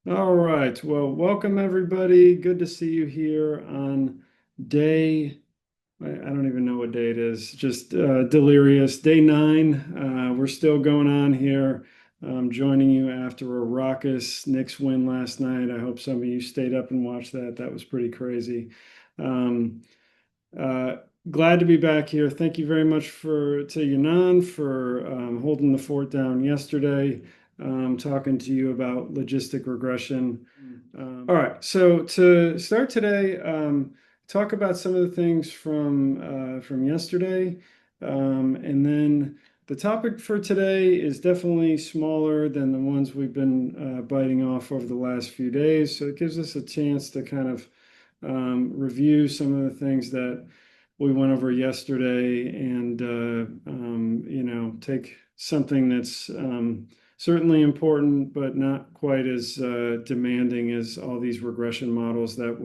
All right. Well, welcome everybody. Good to see you here on day, I don't even know what day it is, just delirious. Day 9. We're still going on here. Joining you after a raucous Knicks win last night. I hope some of you stayed up and watched that. That was pretty crazy. Um, uh, Glad to be back here. Thank you very much to Yanan for holding the fort down yesterday, talking to you about logistic regression. All right, so to start today, talk about some of the things from yesterday, and then the topic for today is definitely smaller than the ones we've been biting off over the last few days. So it gives us a chance to kind of review some of the things that we went over yesterday and take something that's certainly important, but not quite as demanding as all these regression models that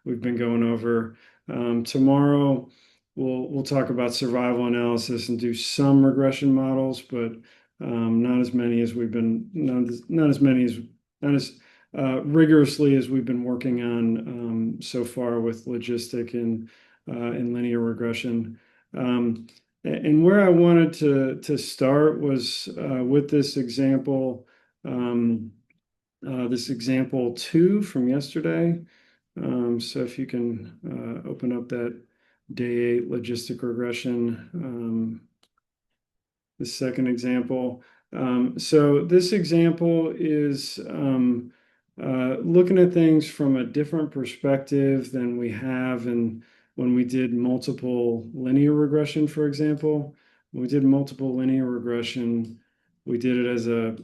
we've been going over. Tomorrow, we'll talk about survival analysis and do some regression models, but not as many as we've been not as many as not as rigorously as we've been working on so far with logistic and linear regression. And where I wanted to start was with this example 2 from yesterday. So if you can open up that day 8 logistic regression, the second example. So this example is looking at things from a different perspective than we have when we did multiple linear regression, for example. When we did multiple linear regression, we did it as a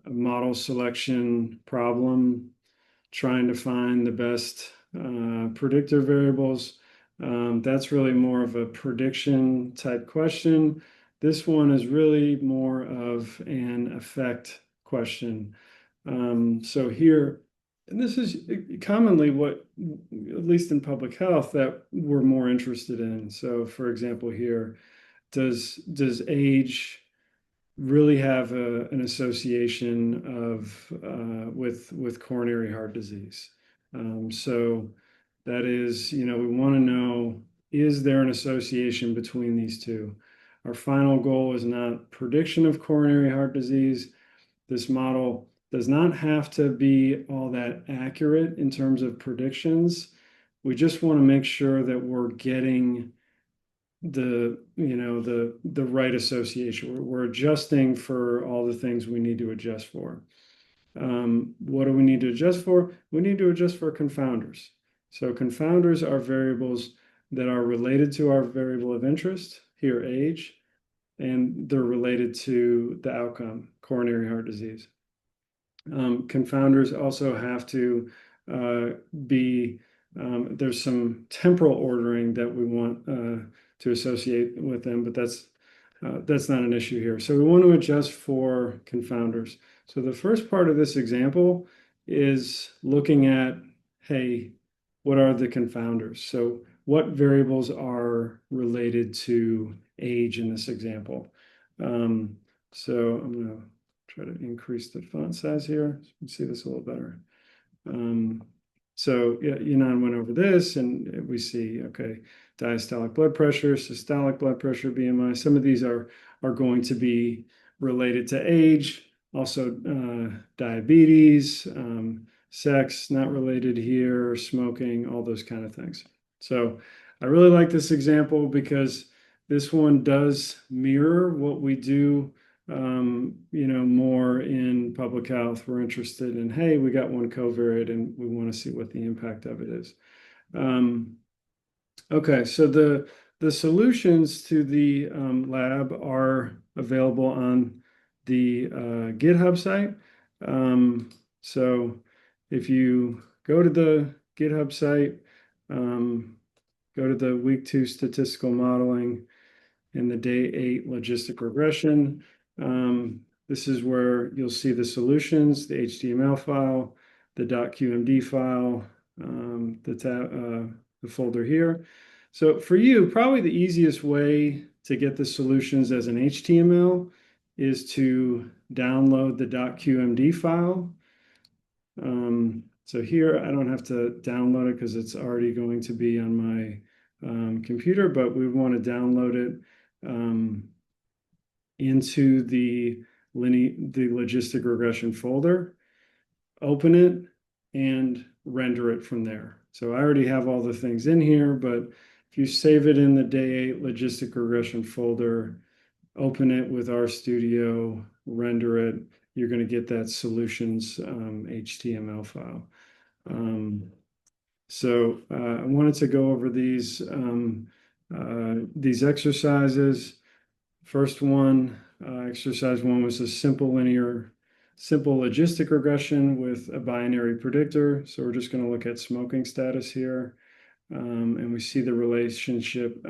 model selection problem, trying to find the best predictor variables. That's really more of a prediction type question. This one is really more of an effect question. So here, and this is commonly what, at least in public health, that we're more interested in. So for example, here, does age really have an association with coronary heart disease? So that is, we want to know, is there an association between these two? Our final goal is not prediction of coronary heart disease. This model does not have to be all that accurate in terms of predictions. We just want to make sure that we're getting the right association. We're adjusting for all the things we need to adjust for. What do we need to adjust for? We need to adjust for confounders. So confounders are variables that are related to our variable of interest, here age, and they're related to the outcome, coronary heart disease. Confounders also have to be, there's some temporal ordering that we want to associate with them, but that's not an issue here. So we want to adjust for confounders. So the first part of this example is looking at, hey, what are the confounders? So what variables are related to age in this example? So I'm going to try to increase the font size here so you can see this a little better. So yeah, Yanan went over this, and we see, okay, diastolic blood pressure, systolic blood pressure, BMI. Some of these are going to be related to age, also diabetes, sex, not related here, smoking, all those kind of things. So I really like this example because this one does mirror what we do more in public health. We're interested in, hey, we got one covariate and we want to see what the impact of it is. Okay, so the solutions to the lab are available on the GitHub site. So if you go to the GitHub site, go to the week 2 statistical modeling and the day 8 logistic regression. This is where you'll see the solutions, the HTML file, the .qmd file, the folder here. So for you, probably the easiest way to get the solutions as an HTML is to download the .qmd file. So here I don't have to download it because it's already going to be on my computer, but we want to download it into the logistic regression folder, open it, and render it from there. So I already have all the things in here, but if you save it in the day 8 logistic regression folder, open it with RStudio, render it, you're going to get that solutions HTML file. I wanted to go over these exercises. First one, exercise 1 was a simple logistic regression with a binary predictor. So we're just going to look at smoking status here. And we see the relationship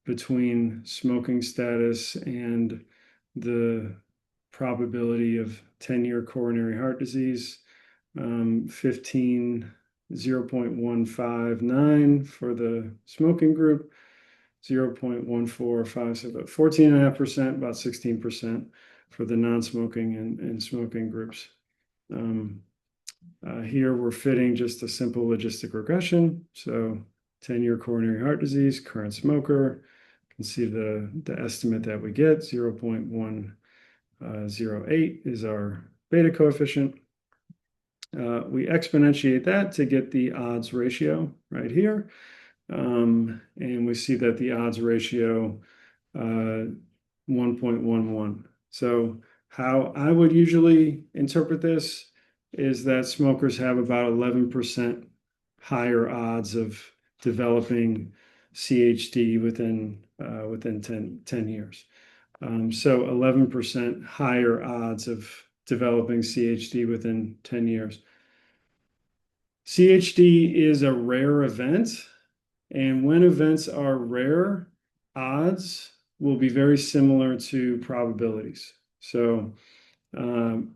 between smoking status and the probability of 10-year coronary heart disease. 0.159 for the smoking group, 0.1457, so about 14.5%, about 16% for the non-smoking and smoking groups. Here we're fitting just a simple logistic regression. So 10-year coronary heart disease, current smoker. You can see the estimate that we get, 0.108 is our beta coefficient. We exponentiate that to get the odds ratio right here. And we see that the odds ratio 1.11. So how I would usually interpret this is that smokers have about 11% higher odds of developing CHD within 10 years. So 11% higher odds of developing CHD within 10 years. CHD is a rare event, and when events are rare, odds will be very similar to probabilities. So the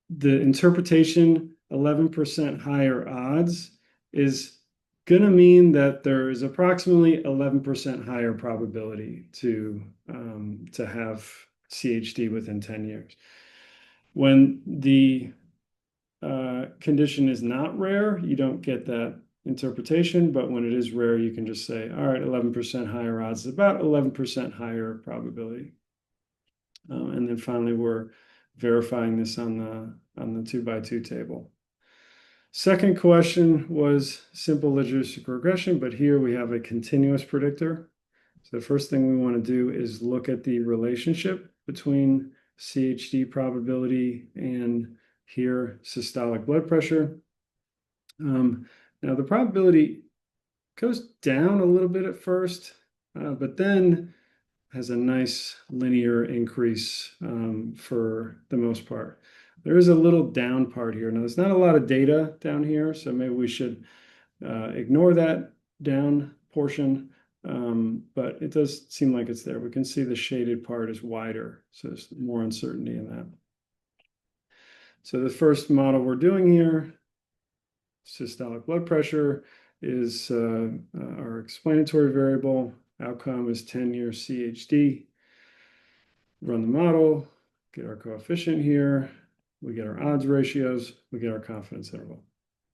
interpretation 11% higher odds is going to mean that there is approximately 11% higher probability to have CHD within 10 years. When the condition is not rare, you don't get that interpretation, but when it is rare, you can just say, all right, 11% higher odds is about 11% higher probability. And then finally, we're verifying this on the 2x2 table. Second question was simple logistic regression, but here we have a continuous predictor. So the first thing we want to do is look at the relationship between CHD probability and here systolic blood pressure. Now the probability goes down a little bit at first, but then has a nice linear increase for the most part. There is a little down part here. Now, there's not a lot of data down here, so maybe we should ignore that down portion, but it does seem like it's there. We can see the shaded part is wider, so there's more uncertainty in that. So the first model we're doing here, systolic blood pressure, is our explanatory variable. Outcome is 10-year CHD. Run the model, get our coefficient here. We get our odds ratios, we get our confidence interval.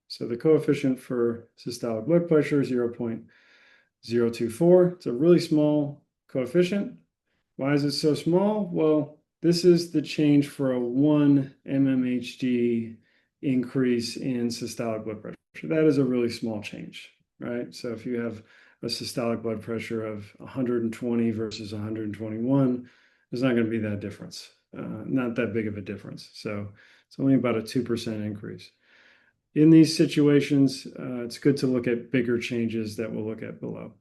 So the coefficient for systolic blood pressure is 0.024. It's a really small coefficient. Why is it so small? Well, this is the change for a 1 mmHg increase in systolic blood pressure. That is a really small change, right? So if you have a systolic blood pressure of 120 versus 121, there's not going to be that difference. Not that big of a difference. So it's only about a 2% increase. In these situations, it's good to look at bigger changes that we'll look at below.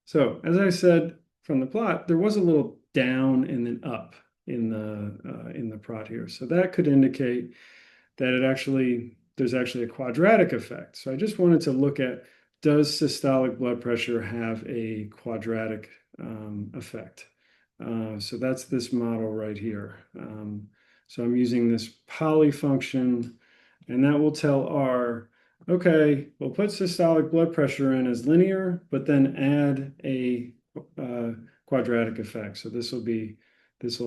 So as I said from the plot, there was a little down and then up in the plot here. So that could indicate that there's actually a quadratic effect. So I just wanted to look at, does systolic blood pressure have a quadratic effect? So that's this model right here. So I'm using this poly function, and that will tell R, okay, we'll put systolic blood pressure in as linear, but then add a quadratic effect. So this will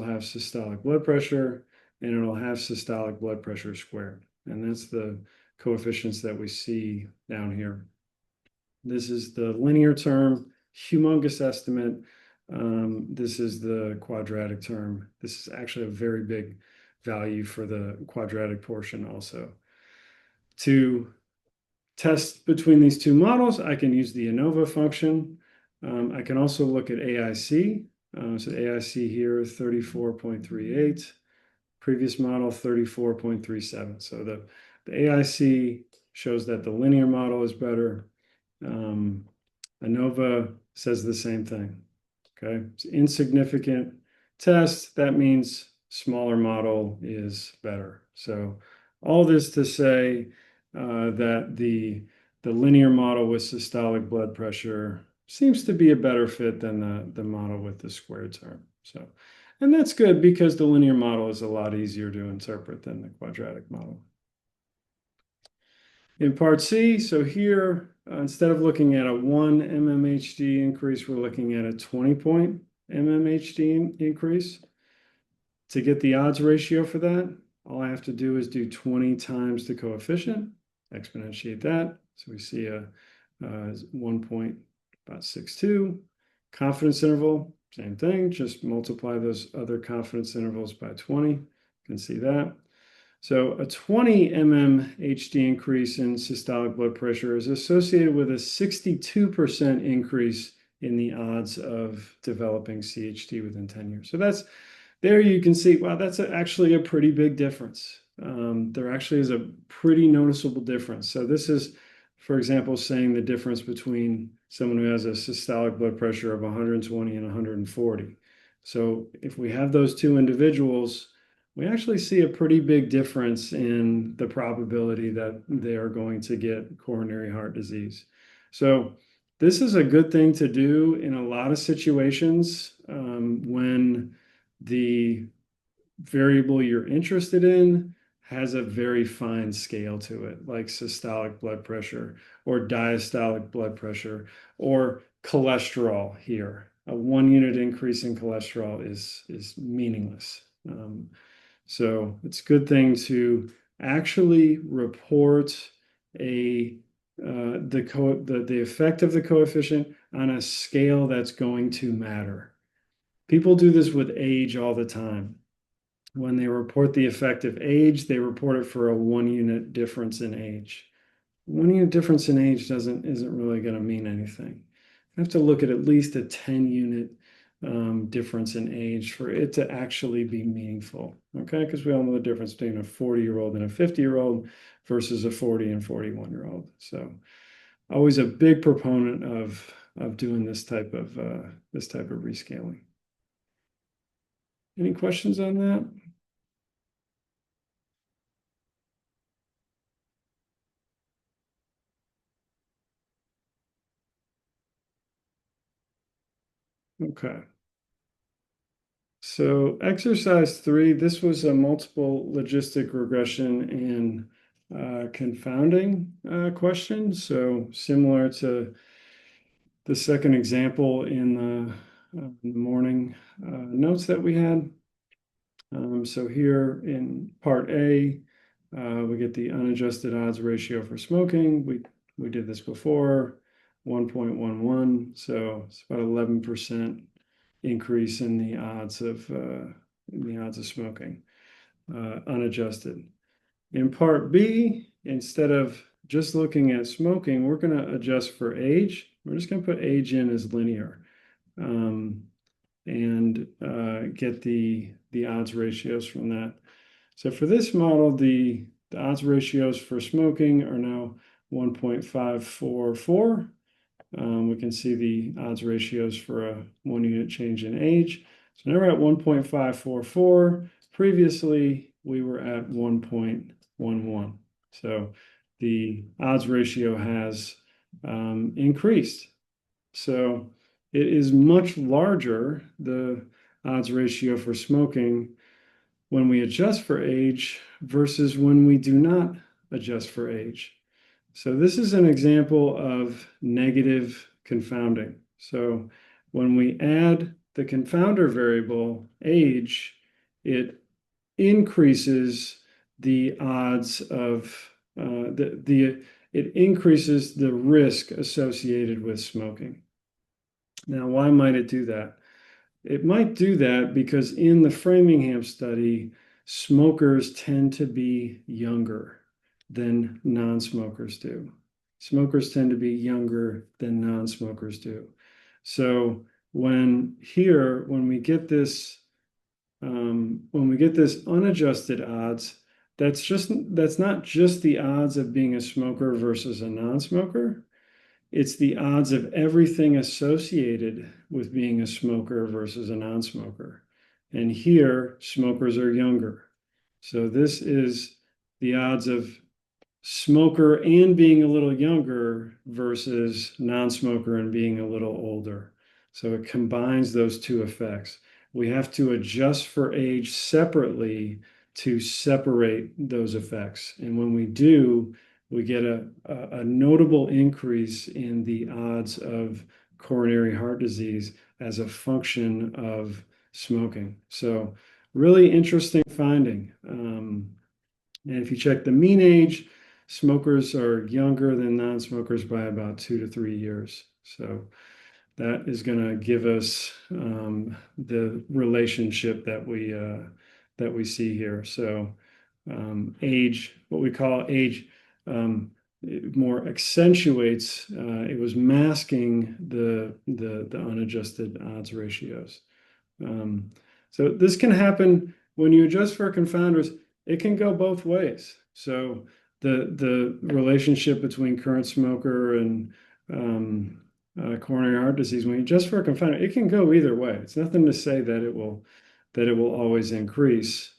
have systolic blood pressure, and it'll have systolic blood pressure squared. And that's the coefficients that we see down here. This is the linear term, humongous estimate. This is the quadratic term. This is actually a very big value for the quadratic portion also. To test between these two models, I can use the ANOVA function. I can also look at AIC. So AIC here, 34.38. Previous model, 34.37. So the AIC shows that the linear model is better. ANOVA says the same thing. Okay, it's insignificant test. That means smaller model is better. So all this to say that the linear model with systolic blood pressure seems to be a better fit than the model with the squared term. So, and that's good because the linear model is a lot easier to interpret than the quadratic model. In part C, so here, instead of looking at a 1 mmHg increase, we're looking at a 20 point mmHg increase. To get the odds ratio for that, all I have to do is do 20 times the coefficient, exponentiate that. So we see a 1.62. Confidence interval, same thing, just multiply those other confidence intervals by 20. You can see that. So a 20 mmHg increase in systolic blood pressure is associated with a 62% increase in the odds of developing CHD within 10 years. So that's, there you can see, wow, that's actually a pretty big difference. There actually is a pretty noticeable difference. So this is, for example, saying the difference between someone who has a systolic blood pressure of 120 and 140. So if we have those two individuals, we actually see a pretty big difference in the probability that they are going to get coronary heart disease. So this is a good thing to do in a lot of situations when the variable you're interested in has a very fine scale to it, like systolic blood pressure or diastolic blood pressure or cholesterol here. A 1 unit increase in cholesterol is meaningless. So it's a good thing to actually report the effect of the coefficient on a scale that's going to matter. People do this with age all the time. When they report the effect of age, they report it for a 1 unit difference in age. 1 unit difference in age isn't really going to mean anything. You have to look at least a 10 unit difference in age for it to actually be meaningful, okay? Because we all know the difference between a 40-year-old and a 50-year-old versus a 40 and 41-year-old. So always a big proponent of doing this type of rescaling. Any questions on that? Okay. So exercise 3, this was a multiple logistic regression and confounding question. So similar to the second example in the morning notes that we had. So here in part A, we get the unadjusted odds ratio for smoking. We did this before, 1.11. So it's about 11% increase in the odds of smoking, unadjusted. In part B, instead of just looking at smoking, we're going to adjust for age. We're just going to put age in as linear and get the odds ratios from that. So for this model, the odds ratios for smoking are now 1.544. We can see the odds ratios for a 1 unit change in age. So now we're at 1.544. Previously, we were at 1.11. So the odds ratio has increased. So it is much larger, the odds ratio for smoking, when we adjust for age versus when we do not adjust for age. So this is an example of negative confounding. So when we add the confounder variable, age, it increases the odds of it increases the risk associated with smoking. Now, why might it do that? It might do that because in the Framingham study, smokers tend to be younger than non-smokers do. Smokers tend to be younger than non-smokers do. So when we get this unadjusted odds, that's not just the odds of being a smoker versus a non-smoker. It's the odds of everything associated with being a smoker versus a non-smoker. And here, smokers are younger. So this is the odds of smoker and being a little younger versus non-smoker and being a little older. So it combines those two effects. We have to adjust for age separately to separate those effects. And when we do, we get a notable increase in the odds of coronary heart disease as a function of smoking. So really interesting finding. And if you check the mean age, smokers are younger than non-smokers by about 2 to 3 years. So that is going to give us the relationship that we see here. So age, what we call age, it more accentuates. It was masking the unadjusted odds ratios. So this can happen when you adjust for confounders. It can go both ways. So the relationship between current smoker and coronary heart disease, when you adjust for a confounder, it can go either way. It's nothing to say that it will always increase.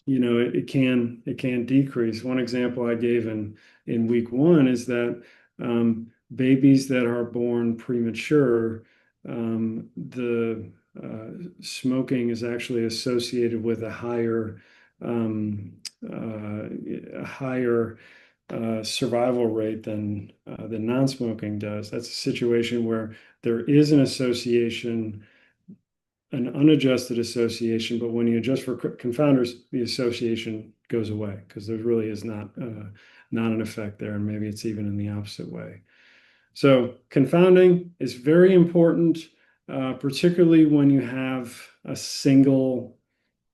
It can decrease. One example I gave in week 1 is that babies that are born premature, the smoking is actually associated with a higher survival rate than non-smoking does. That's a situation where there is an association, an unadjusted association, but when you adjust for confounders, the association goes away because there really is not an effect there, and maybe it's even in the opposite way. So confounding is very important, particularly when you have a single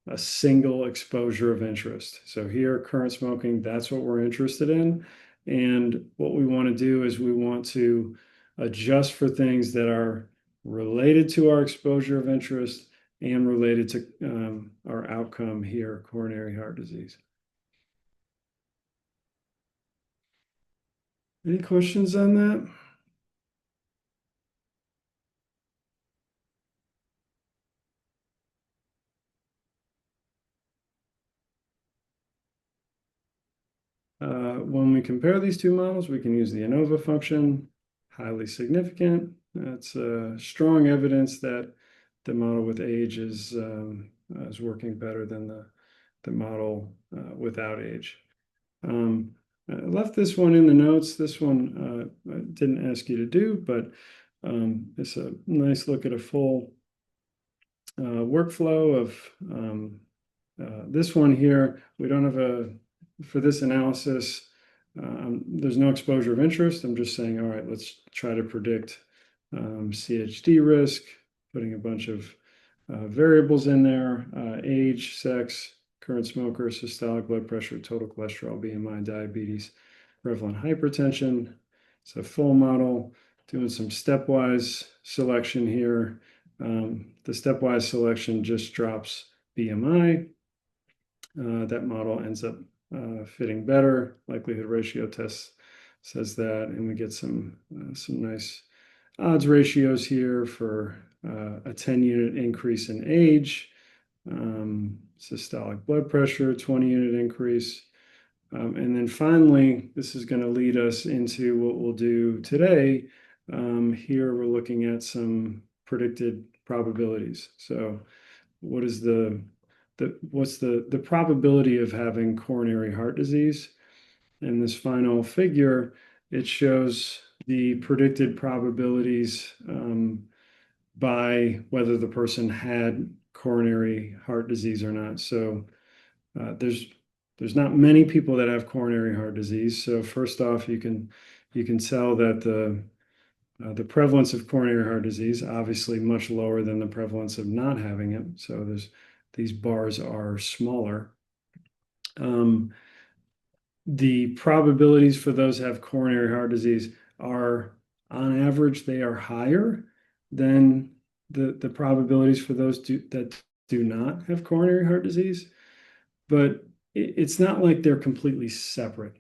exposure of interest. So here, current smoking, that's what we're interested in. And what we want to do is we want to adjust for things that are related to our exposure of interest and related to our outcome here, coronary heart disease. Any questions on that? When we compare these two models, we can use the ANOVA function, highly significant. That's strong evidence that the model with age is working better than the model without age. I left this one in the notes. This one I didn't ask you to do, but it's a nice look at a full workflow of this one here. We don't have for this analysis, there's no exposure of interest. I'm just saying, all right, let's try to predict CHD risk, putting a bunch of variables in there, age, sex, current smoker, systolic blood pressure, total cholesterol, BMI, diabetes, prevalent hypertension. It's a full model, doing some stepwise selection here. The stepwise selection just drops BMI. That model ends up fitting better. Likelihood ratio test says that, and we get some nice odds ratios here for a 10-unit increase in age, systolic blood pressure, 20-unit increase. And then finally, this is going to lead us into what we'll do today. Here we're looking at some predicted probabilities. So what is what's the probability of having coronary heart disease? And this final figure, it shows the predicted probabilities by whether the person had coronary heart disease or not. So there's not many people that have coronary heart disease. So first off, you can tell that the prevalence of coronary heart disease obviously much lower than the prevalence of not having it. So these bars are smaller. The probabilities for those who have coronary heart disease are, on average, they are higher than the probabilities for those that do not have coronary heart disease. But it's not like they're completely separate.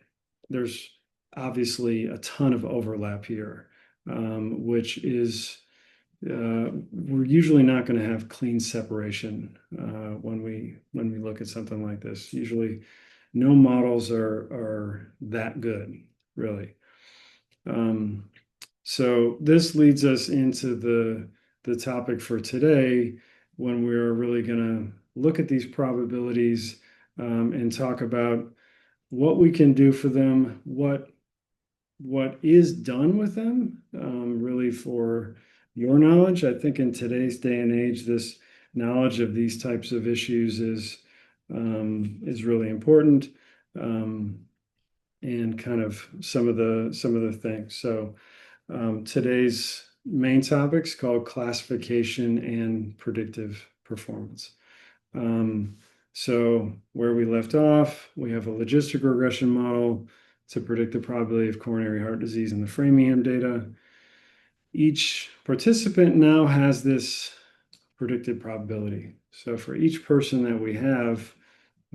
There's obviously a ton of overlap here, which is we're usually not going to have clean separation when we look at something like this. Usually, no models are that good, really. So this leads us into the topic for today, when we're really going to look at these probabilities and talk about what we can do for them, what is done with them, really for your knowledge. I think in today's day and age, this knowledge of these types of issues is really important, and kind of some of the things. So today's main topic is called classification and predictive performance. So where we left off, we have a logistic regression model to predict the probability of coronary heart disease in the Framingham data. Each participant now has this predicted probability. So for each person that we have,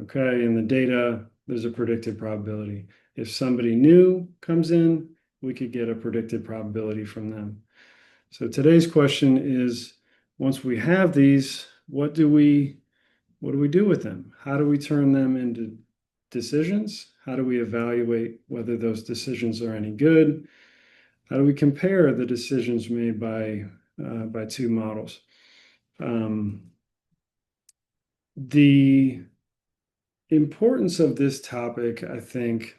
okay, in the data, there's a predicted probability. If somebody new comes in, we could get a predicted probability from them. So today's question is, once we have these, what do we do with them? How do we turn them into decisions? How do we evaluate whether those decisions are any good? How do we compare the decisions made by two models? The importance of this topic, I think,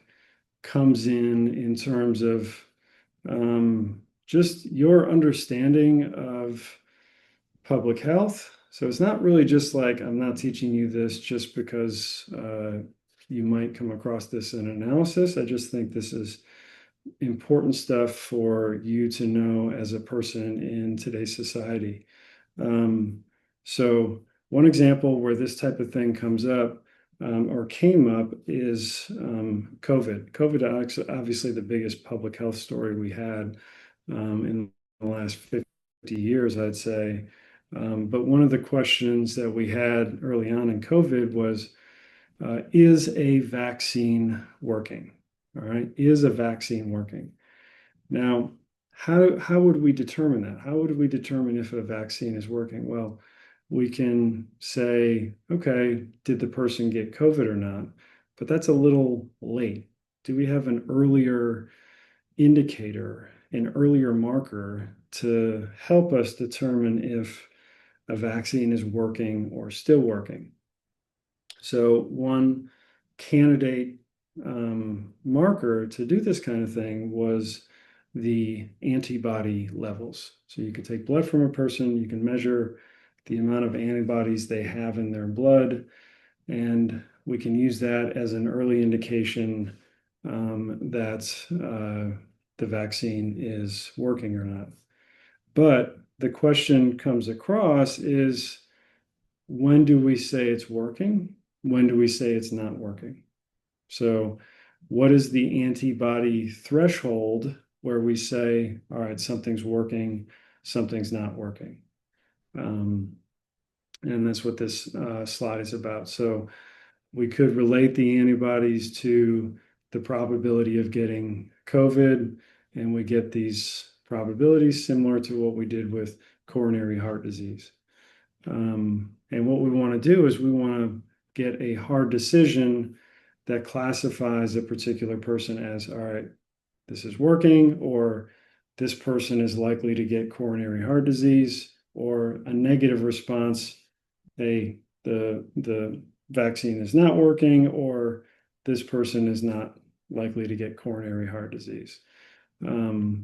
comes in terms of just your understanding of public health. So it's not really just like, I'm not teaching you this just because you might come across this in analysis. I just think this is important stuff for you to know as a person in today's society. So one example where this type of thing comes up or came up is COVID. COVID, obviously the biggest public health story we had in the last 50 years, I'd say. But one of the questions that we had early on in COVID was, is a vaccine working? All right, is a vaccine working? Now, how would we determine that? How would we determine if a vaccine is working? Well, we can say, okay, did the person get COVID or not? But that's a little late. Do we have an earlier indicator, an earlier marker to help us determine if a vaccine is working or still working? So one candidate marker to do this kind of thing was the antibody levels. So you can take blood from a person, you can measure the amount of antibodies they have in their blood, and we can use that as an early indication that the vaccine is working or not. But the question comes across is, when do we say it's working? When do we say it's not working? So what is the antibody threshold where we say, all right, something's working, something's not working? And that's what this slide is about. So we could relate the antibodies to the probability of getting COVID, and we get these probabilities similar to what we did with coronary heart disease. And what we want to do is we want to get a hard decision that classifies a particular person as, all right, this is working, or this person is likely to get coronary heart disease, or a negative response, hey, the vaccine is not working, or this person is not likely to get coronary heart disease. So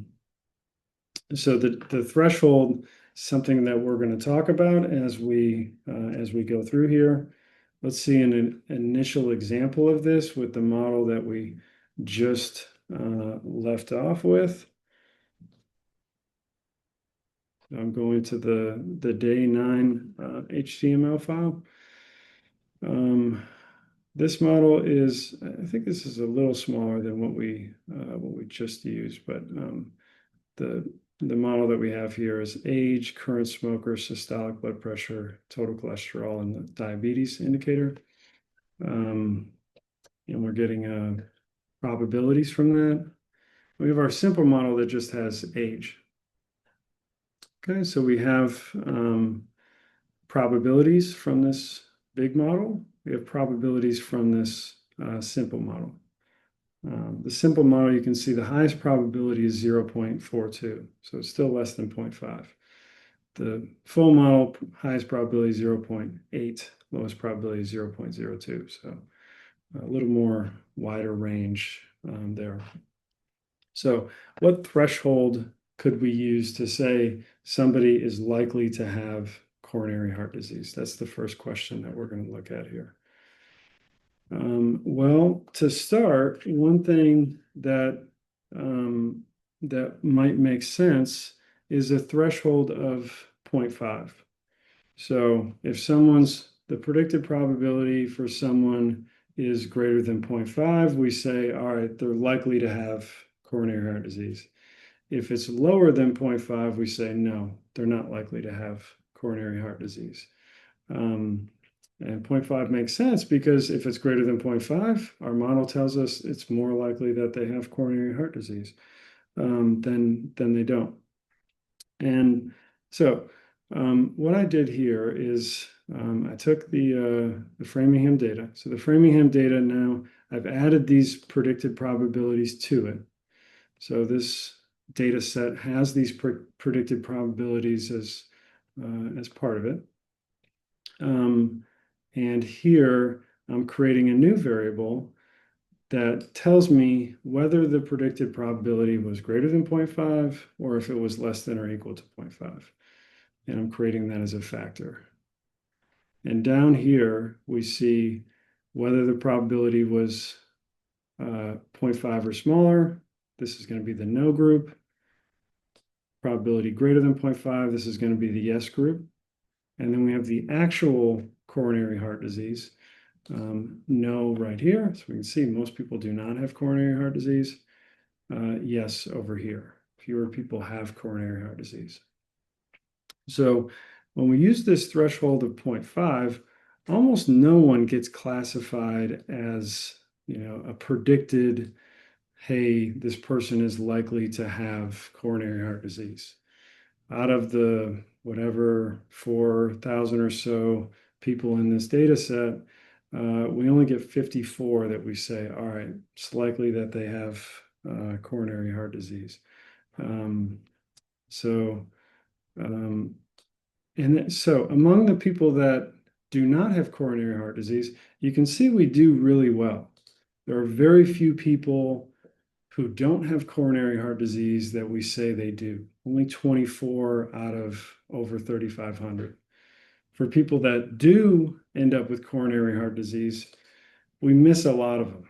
the threshold something that we're going to talk about as we go through here. Let's see an initial example of this with the model that we just left off with. I'm going to the day 9 HTML file. This model is, I think this is a little smaller than what we just used, but the model that we have here is age, current smoker, systolic blood pressure, total cholesterol, and the diabetes indicator. And we're getting probabilities from that. We have our simple model that just has age. Okay, so we have probabilities from this big model. We have probabilities from this simple model. The simple model, you can see the highest probability is 0.42, so it's still less than 0.5. The full model, highest probability is 0.8, lowest probability is 0.02, so a little more wider range there. So what threshold could we use to say somebody is likely to have coronary heart disease? That's the first question that we're going to look at here. Well, to start, one thing that that might make sense is a threshold of 0.5. So if the predicted probability for someone is greater than 0.5, we say, all right, they're likely to have coronary heart disease. If it's lower than 0.5, we say, no, they're not likely to have coronary heart disease. And 0.5 makes sense because if it's greater than 0.5, our model tells us it's more likely that they have coronary heart disease than they don't. And so what I did here is I took the Framingham data. So the Framingham data now, I've added these predicted probabilities to it. So this data set has these predicted probabilities as part of it. And here I'm creating a new variable that tells me whether the predicted probability was greater than 0.5 or if it was less than or equal to 0.5. And I'm creating that as a factor. And down here, we see whether the probability was 0.5 or smaller. This is going to be the no group. Probability greater than 0.5, this is going to be the yes group. And then we have the actual coronary heart disease, no right here. So we can see most people do not have coronary heart disease. Yes over here. Fewer people have coronary heart disease. So when we use this threshold of 0.5, almost no one gets classified as, a predicted, hey, this person is likely to have coronary heart disease. Out of the whatever 4,000 or so people in this data set, we only get 54 that we say, all right, it's likely that they have coronary heart disease. So among the people that do not have coronary heart disease, you can see we do really well. There are very few people who don't have coronary heart disease that we say they do. Only 24 out of over 3,500. For people that do end up with coronary heart disease, we miss a lot of them.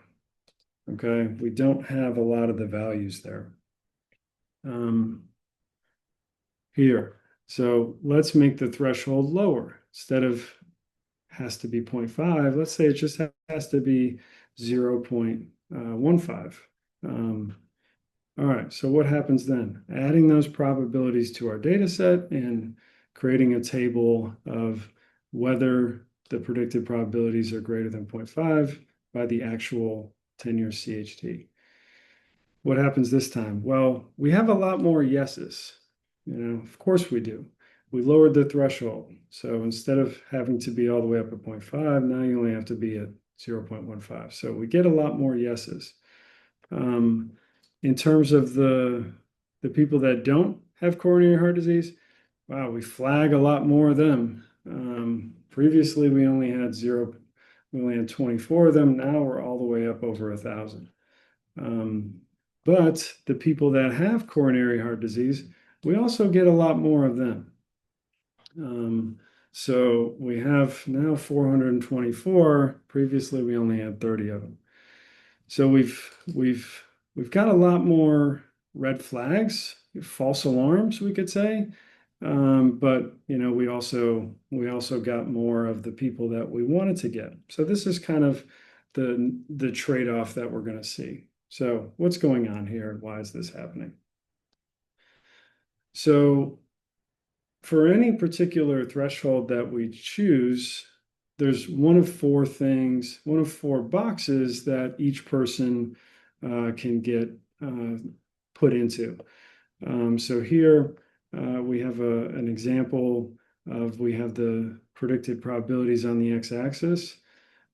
Okay, we don't have a lot of the values there. Here, so let's make the threshold lower. Instead of has to be 0.5, let's say it just has to be 0.15. All right, so what happens then? Adding those probabilities to our data set and creating a table of whether the predicted probabilities are greater than 0.5 by the actual 10-year CHT. What happens this time? Well, we have a lot more yeses. Of course we do. We lowered the threshold. So instead of having to be all the way up at 0.5, now you only have to be at 0.15. So we get a lot more yeses. In terms of the people that don't have coronary heart disease, wow, we flag a lot more of them. Previously, we only had 24 of them. Now we're all the way up over 1,000. But the people that have coronary heart disease, we also get a lot more of them. So we have now 424. Previously, we only had 30 of them. So we've got a lot more red flags, false alarms, we could say. But we also got more of the people that we wanted to get. So this is kind of the trade-off that we're going to see. So what's going on here? Why is this happening? So for any particular threshold that we choose, there's one of four things, one of four boxes that each person can get put into. So here we have an example of we have the predicted probabilities on the x-axis.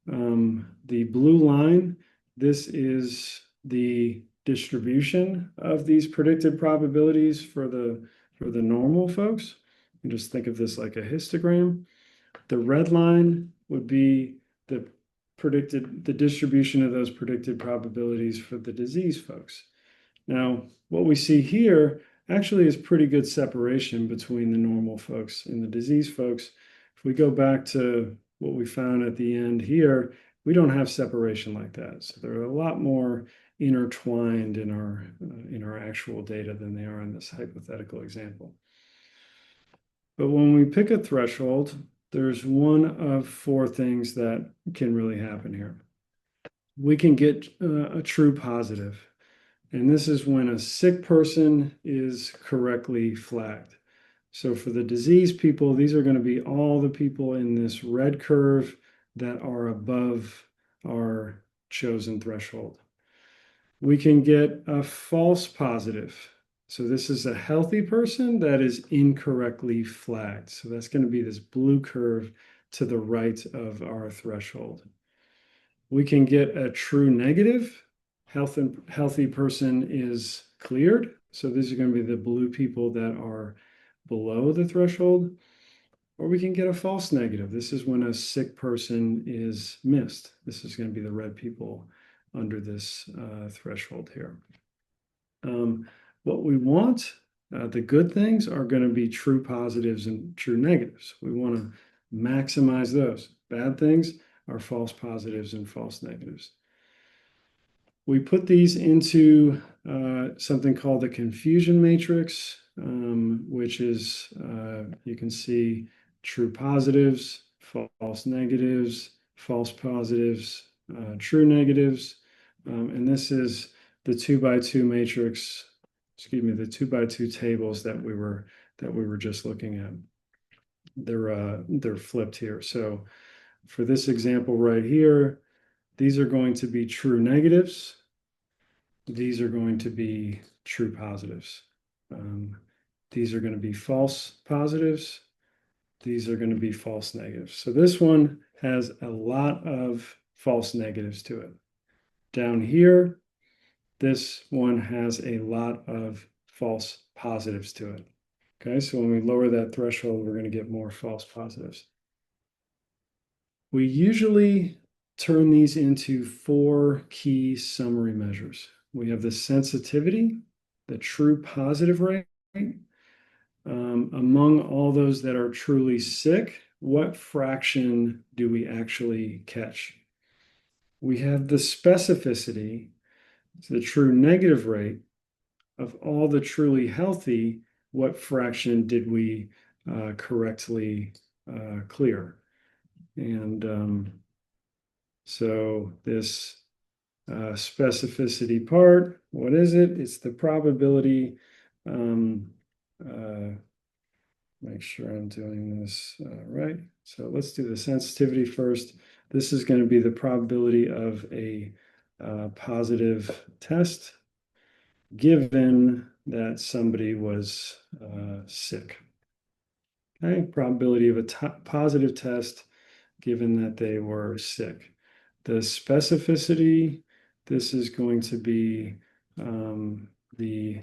The blue line, this is the distribution of these predicted probabilities for the normal folks. You just think of this like a histogram. The red line would be the distribution of those predicted probabilities for the disease folks. Now, what we see here actually is pretty good separation between the normal folks and the disease folks. If we go back to what we found at the end here, we don't have separation like that. So they're a lot more intertwined in our actual data than they are in this hypothetical example. But when we pick a threshold, there's one of four things that can really happen here. We can get a true positive. And this is when a sick person is correctly flagged. So for the disease people, these are going to be all the people in this red curve that are above our chosen threshold. We can get a false positive. So this is a healthy person that is incorrectly flagged. So that's going to be this blue curve to the right of our threshold. We can get a true negative. Healthy person is cleared. So these are going to be the blue people that are below the threshold. Or we can get a false negative. This is when a sick person is missed. This is going to be the red people under this threshold here. What we want, the good things are going to be true positives and true negatives. We want to maximize those. Bad things are false positives and false negatives. We put these into something called the confusion matrix, which is, you can see true positives, false negatives, false positives, true negatives. And this is the 2x2 matrix, excuse me, the 2x2 tables that we were just looking at. They're flipped here. So for this example right here, these are going to be true negatives. These are going to be true positives. These are going to be false positives. These are going to be false negatives. So this one has a lot of false negatives to it. Down here, this one has a lot of false positives to it. Okay, so when we lower that threshold, we're going to get more false positives. We usually turn these into four key summary measures. We have the sensitivity, the true positive rate. Among all those that are truly sick, what fraction do we actually catch? We have the specificity, the true negative rate of all the truly healthy, what fraction did we correctly clear? And so this specificity part, what is it? It's the probability. Make sure I'm doing this right. So let's do the sensitivity first. This is going to be the probability of a positive test given that somebody was sick. Okay, probability of a positive test given that they were sick. The specificity, this is going to be the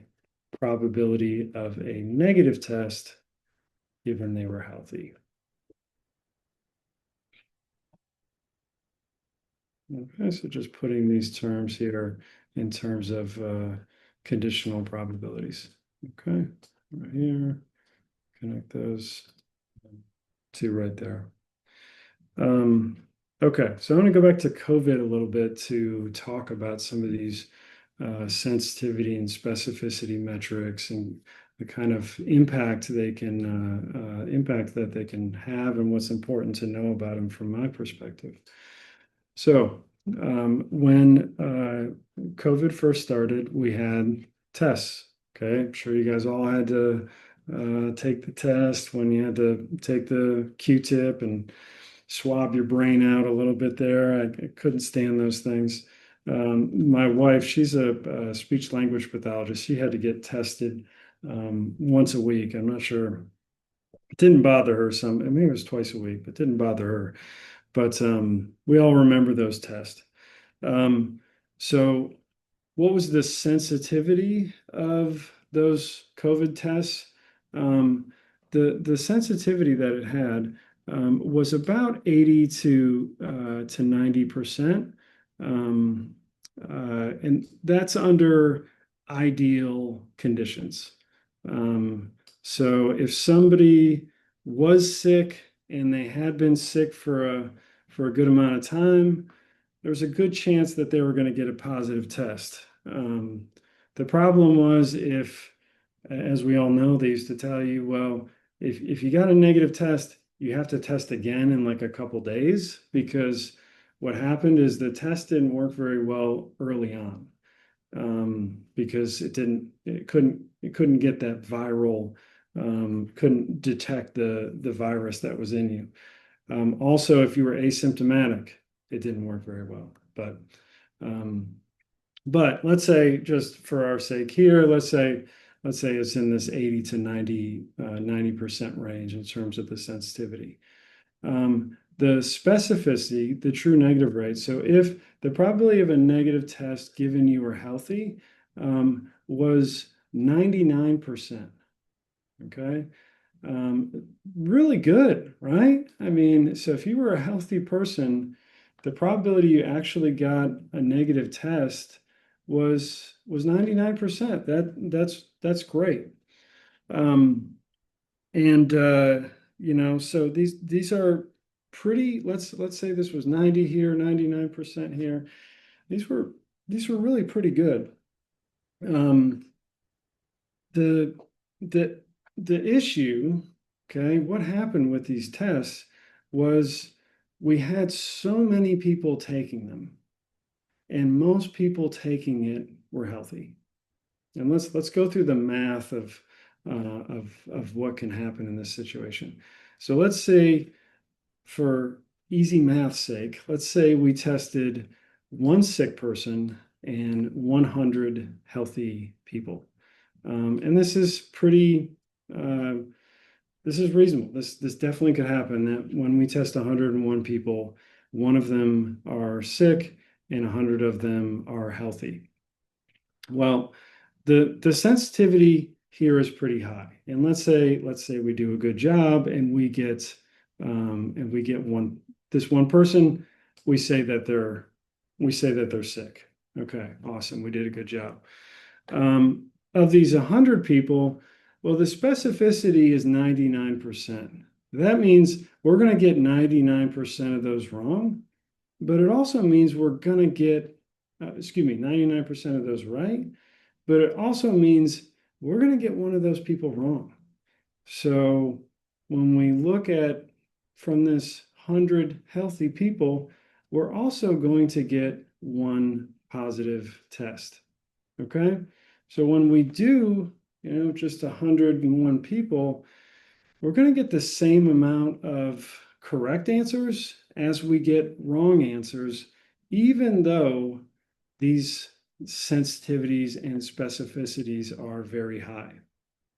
probability of a negative test given they were healthy. Okay, so just putting these terms here in terms of conditional probabilities. Okay, right here, connect those. See right there. Okay, so I'm going to go back to COVID a little bit to talk about some of these sensitivity and specificity metrics and the kind of impact they can impact that they can have and what's important to know about them from my perspective. So when COVID first started, we had tests. Okay, I'm sure you guys all had to take the test when you had to take the Q-tip and swab your brain out a little bit there. I couldn't stand those things. My wife, she's a speech language pathologist. She had to get tested once a week. I'm not sure. It didn't bother her some. I mean, it was twice a week, but it didn't bother her. But we all remember those tests. Um, so what was the sensitivity of those COVID tests? The sensitivity that it had was about 80 to 90%. And that's under ideal conditions. So if somebody was sick and they had been sick for a good amount of time, there's a good chance that they were going to get a positive test. The problem was if, as we all know, they used to tell you, well, if you got a negative test, you have to test again in like a couple days because what happened is the test didn't work very well early on because it couldn't get that viral, couldn't detect the virus that was in you. Also, if you were asymptomatic, it didn't work very well. But let's say, just for our sake here, let's say it's in this 80 to 90% range in terms of the sensitivity. The specificity, the true negative rate. So if the probability of a negative test given you were healthy was 99%, okay? Really good, right? I mean, so if you were a healthy person, the probability you actually got a negative test was 99%. That's great. So these are pretty, let's say this was 90 here, 99% here. These were really pretty good. The issue, okay, what happened with these tests was we had so many people taking them, and most people taking it were healthy. And let's go through the math of what can happen in this situation. So let's say, for easy math's sake, let's say we tested one sick person and 100 healthy people. And this is pretty, this is reasonable. This definitely could happen, that when we test 101 people, one of them are sick and 100 of them are healthy. Well, the sensitivity here is pretty high. And let's say we do a good job and we get this one person, we say that they're sick. Okay, awesome. We did a good job. Of these 100 people, well, the specificity is 99%. That means we're going to get 99% of those wrong, but it also means we're going to get, 99% of those right, but it also means we're going to get one of those people wrong. So when we look at from this 100 healthy people, we're also going to get one positive test. Okay? So when we do, just 101 people, we're going to get the same amount of correct answers as we get wrong answers, even though these sensitivities and specificities are very high.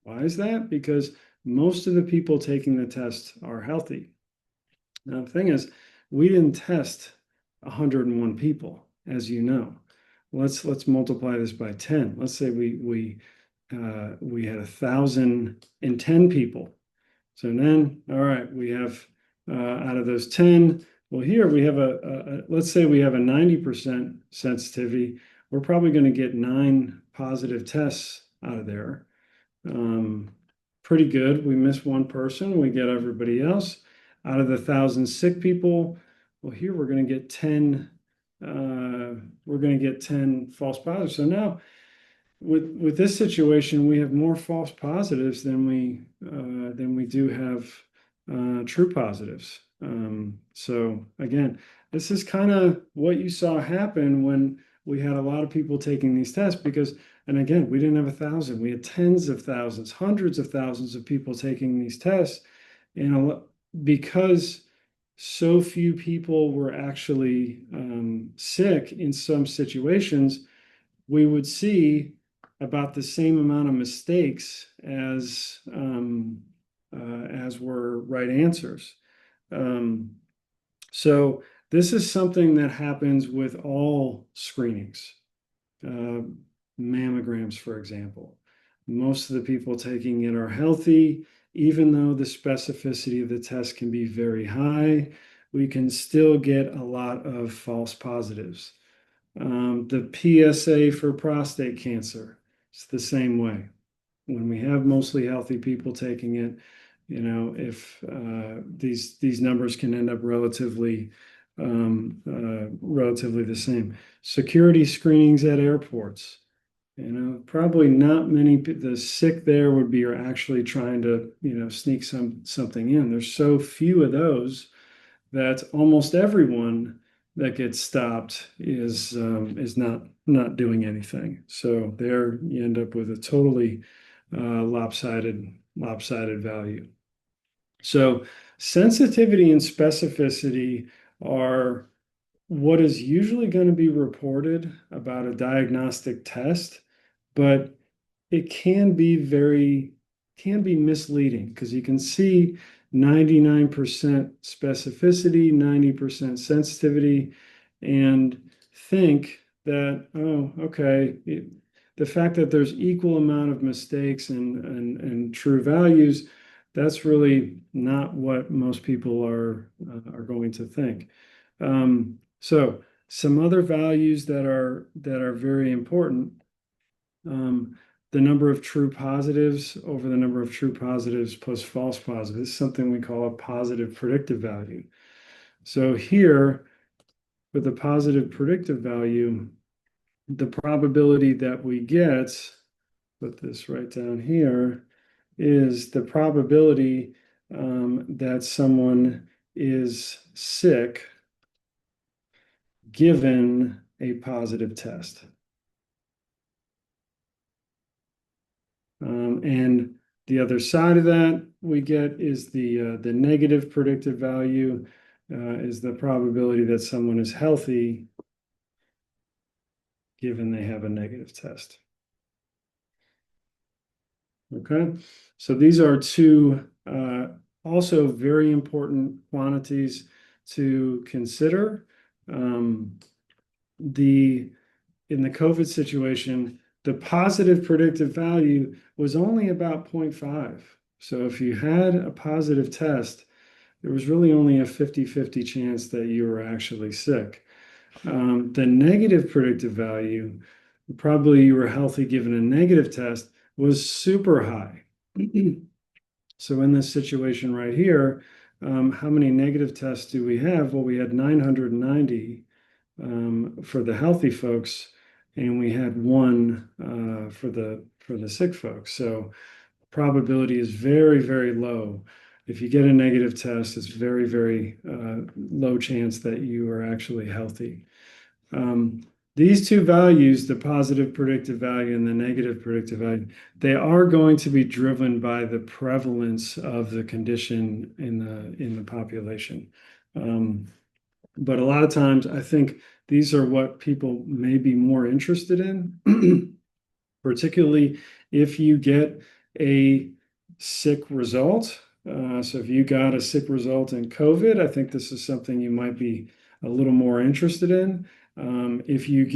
Why is that? Because most of the people taking the test are healthy. Now, the thing is, we didn't test 101 people, as you know. Let's multiply this by 10. Let's say we had 1,010 people. So then, all right, we have out of those 10, well, here we have let's say we have a 90% sensitivity. We're probably going to get 9 positive tests out of there. Pretty good. We miss one person, we get everybody else. out of the 1,000 sick people, well, here we're going to get 10, we're going to get 10 false positives. So now with this situation, we have more false positives than we do have true positives. So again, this is kind of what you saw happen when we had a lot of people taking these tests because, and again, we didn't have 1,000, we had tens of thousands, hundreds of thousands of people taking these tests, and because so few people were actually sick in some situations, we would see about the same amount of mistakes as were right answers. So this is something that happens with all screenings. Mammograms, for example. Most of the people taking it are healthy, even though the specificity of the test can be very high, we can still get a lot of false positives. The PSA for prostate cancer, it's the same way. When we have mostly healthy people taking it, if these numbers can end up relatively the same. Security screenings at airports, probably not many. The sick there would be are actually trying to sneak something in. There's so few of those that almost everyone that gets stopped is not doing anything. So there you end up with a totally lopsided value. So sensitivity and specificity are what is usually going to be reported about a diagnostic test, but it can be misleading because you can see 99% specificity, 90% sensitivity, and think that, oh, okay, the fact that there's equal amount of mistakes and true values, that's really not what most people are going to think. So some other values that are very important. The number of true positives over the number of true positives plus false positives. This is something we call a positive predictive value. So here, with the positive predictive value, the probability that we get, put this right down here, is the probability that someone is sick given a positive test. And the other side of that we get is the negative predictive value is the probability that someone is healthy given they have a negative test. Okay, so these are two also very important quantities to consider. In the COVID situation, the positive predictive value was only about 0.5. So if you had a positive test, there was really only a 50-50 chance that you were actually sick. The negative predictive value, probably you were healthy given a negative test, was super high. So in this situation right here, how many negative tests do we have? Well, we had 990 for the healthy folks, and we had one for the sick folks. So probability is very, very low. If you get a negative test, it's very, very low chance that you are actually healthy. These two values, the positive predictive value and the negative predictive value, they are going to be driven by the prevalence of the condition in the population. But a lot of times, I think these are what people may be more interested in, particularly if you get a sick result. So if you got a sick result in COVID, I think this is something you might be a little more interested in. If you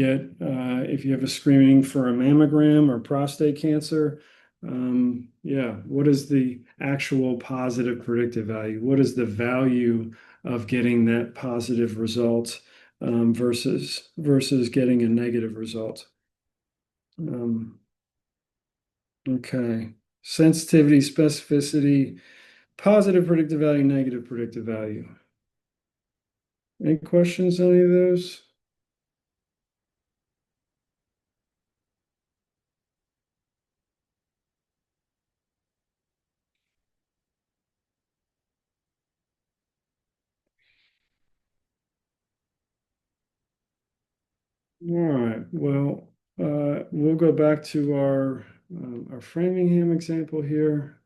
have a screening for a mammogram or prostate cancer, what is the actual positive predictive value? What is the value of getting that positive result versus getting a negative result? Okay, sensitivity, specificity. positive predictive value, negative predictive value. Any questions on any of those? All right. Well, we'll go back to our Framingham example here.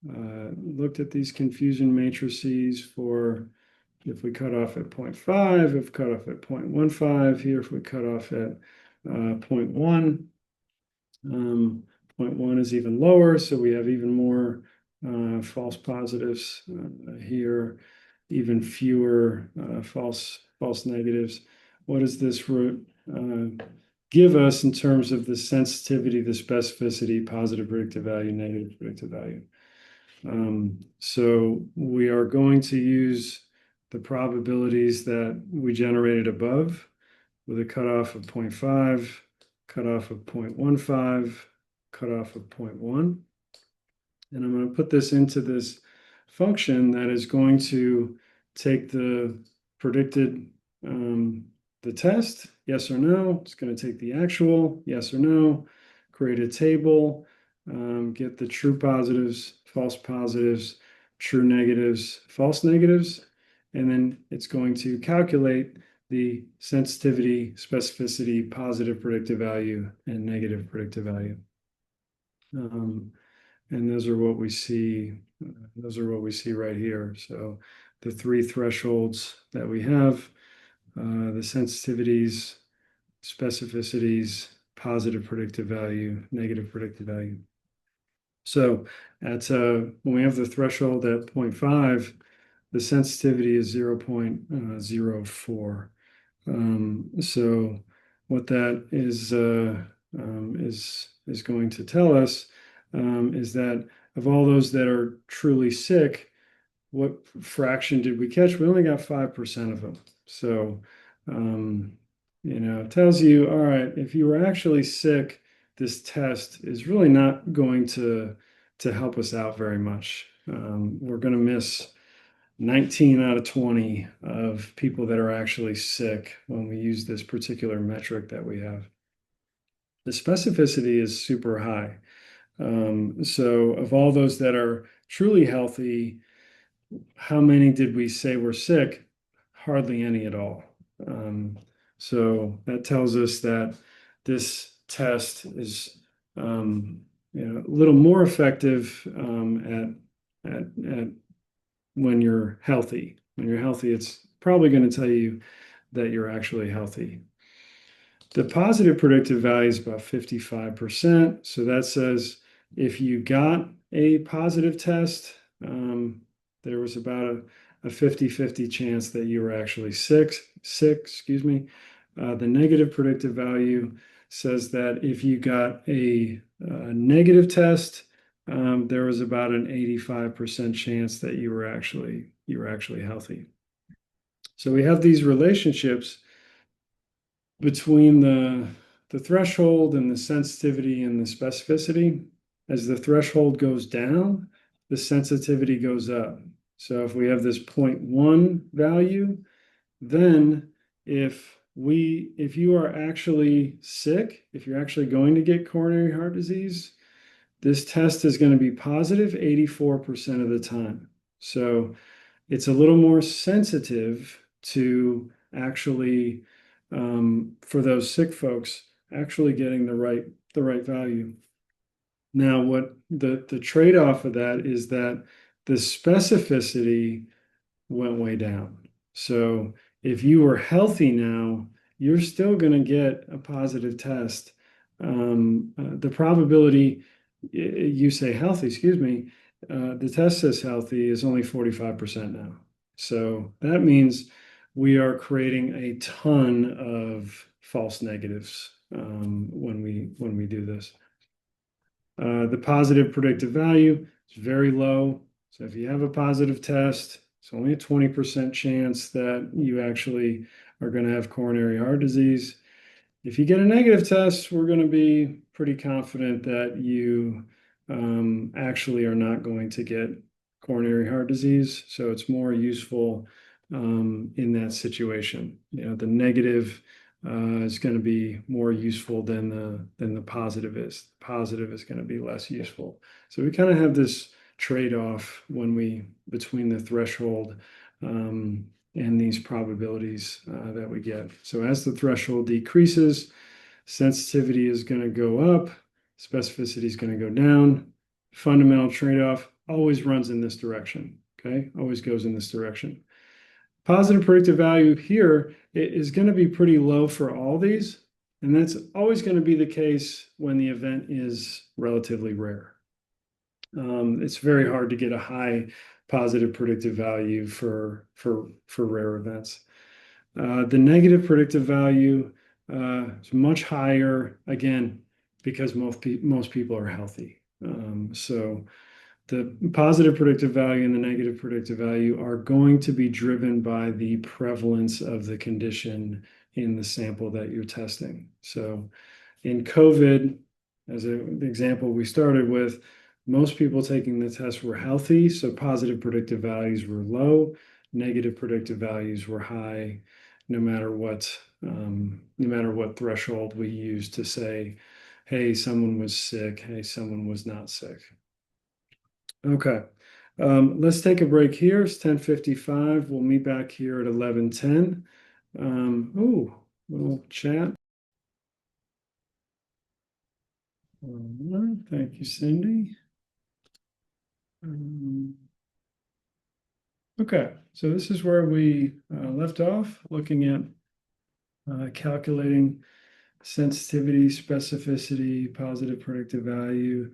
Looked at these confusion matrices for if we cut off at 0.5, if cut off at 0.15, here if we cut off at 0.1. 0.1 is even lower, so we have even more false positives here, even fewer false negatives. What does this root give us in terms of the sensitivity, the specificity, positive predictive value, negative predictive value? So we are going to use the probabilities that we generated above with a cutoff of 0.5, cutoff of 0.15, cutoff of 0.1. And I'm going to put this into this function that is going to take the predicted the test, yes or no. It's going to take the actual, yes or no, create a table, get the true positives, false positives, true negatives, false negatives, and then it's going to calculate the sensitivity, specificity, positive predictive value, and negative predictive value. And those are what we see. Those are what we see right here. So the three thresholds that we have, the sensitivities, specificities, positive predictive value, negative predictive value. So at when we have the threshold at 0.5, the sensitivity is 0.04. So what that is going to tell us is that of all those that are truly sick, what fraction did we catch? We only got 5% of them. So, it tells you, all right, if you were actually sick, this test is really not going to help us out very much. We're going to miss 19 out of 20 of people that are actually sick when we use this particular metric that we have. The specificity is super high. So of all those that are truly healthy, how many did we say were sick? Hardly any at all. So that tells us that this test is a little more effective at when you're healthy. When you're healthy, it's probably going to tell you that you're actually healthy. The positive predictive value is about 55%. So that says if you got a positive test, there was about a 50-50 chance that you were actually sick, excuse me. The negative predictive value says that if you got a negative test, there was about an 85% chance that you were actually healthy. So we have these relationships between the threshold and the sensitivity and the specificity. As the threshold goes down, the sensitivity goes up. So if we have this 0.1 value, then if you are actually sick, if you're actually going to get coronary heart disease, this test is going to be positive 84% of the time. So it's a little more sensitive to actually, for those sick folks, actually getting the right value. Now, what the trade-off of that is that the specificity went way down. So if you were healthy now, you're still going to get a positive test. The probability, you say healthy, excuse me, the test says healthy is only 45% now. So that means we are creating a ton of false negatives when we do this. The positive predictive value is very low. So if you have a positive test, it's only a 20% chance that you actually are going to have coronary heart disease. If you get a negative test, we're going to be pretty confident that you actually are not going to get coronary heart disease. So it's more useful in that situation. The negative is going to be more useful than the positive is. The positive is going to be less useful. So we kind of have this trade-off between the threshold and these probabilities that we get. So as the threshold decreases, sensitivity is going to go up, specificity is going to go down. Fundamental trade-off always runs in this direction. Okay, always goes in this direction. Positive predictive value here is going to be pretty low for all these, and that's always going to be the case when the event is relatively rare. It's very hard to get a high positive predictive value for rare events. The negative predictive value is much higher, again, because most people are healthy. So the positive predictive value and the negative predictive value are going to be driven by the prevalence of the condition in the sample that you're testing. So in COVID, as the example we started with, most people taking the test were healthy, so positive predictive values were low, negative predictive values were high, no matter what threshold we used to say, hey, someone was sick, hey, someone was not sick. Okay, let's take a break here. It's 10:55. We'll meet back here at 11:10. Little chat. Thank you, Cindy. Okay, so this is where we left off, looking at calculating sensitivity, specificity, positive predictive value,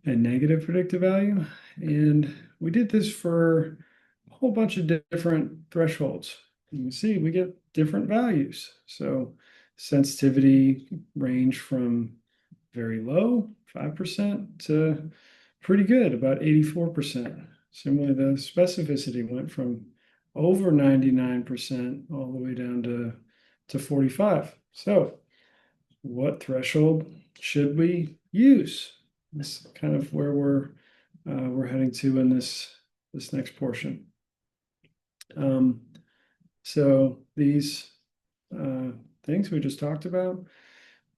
and negative predictive value. And we did this for a whole bunch of different thresholds. You can see we get different values. So sensitivity range from very low, 5%, to pretty good, about 84%. Similarly, the specificity went from over 99% all the way down to 45. So what threshold should we use? That's kind of where we're heading to in this next portion. So these things we just talked about,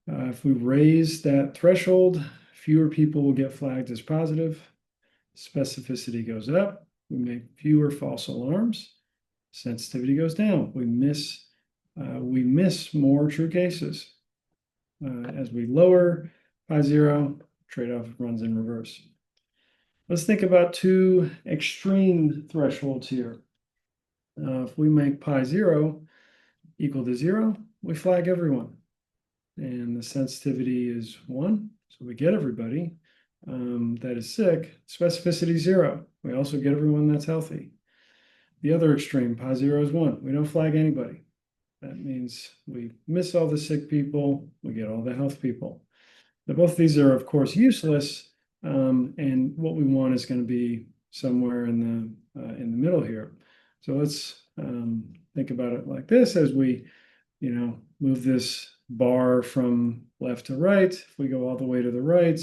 if we raise that threshold, fewer people will get flagged as positive. Specificity goes up. We make fewer false alarms. Sensitivity goes down. We miss more true cases. As we lower pi zero, trade-off runs in reverse. Let's think about two extreme thresholds here. If we make pi zero equal to 0, we flag everyone. And the sensitivity is 1, so we get everybody that is sick. Specificity 0. We also get everyone that's healthy. The other extreme, pi 0 is 1. We don't flag anybody. That means we miss all the sick people, we get all the health people. Now, both of these are, of course, useless, and what we want is going to be somewhere in the middle here. So let's think about it like this as we, move this bar from left to right. If we go all the way to the right,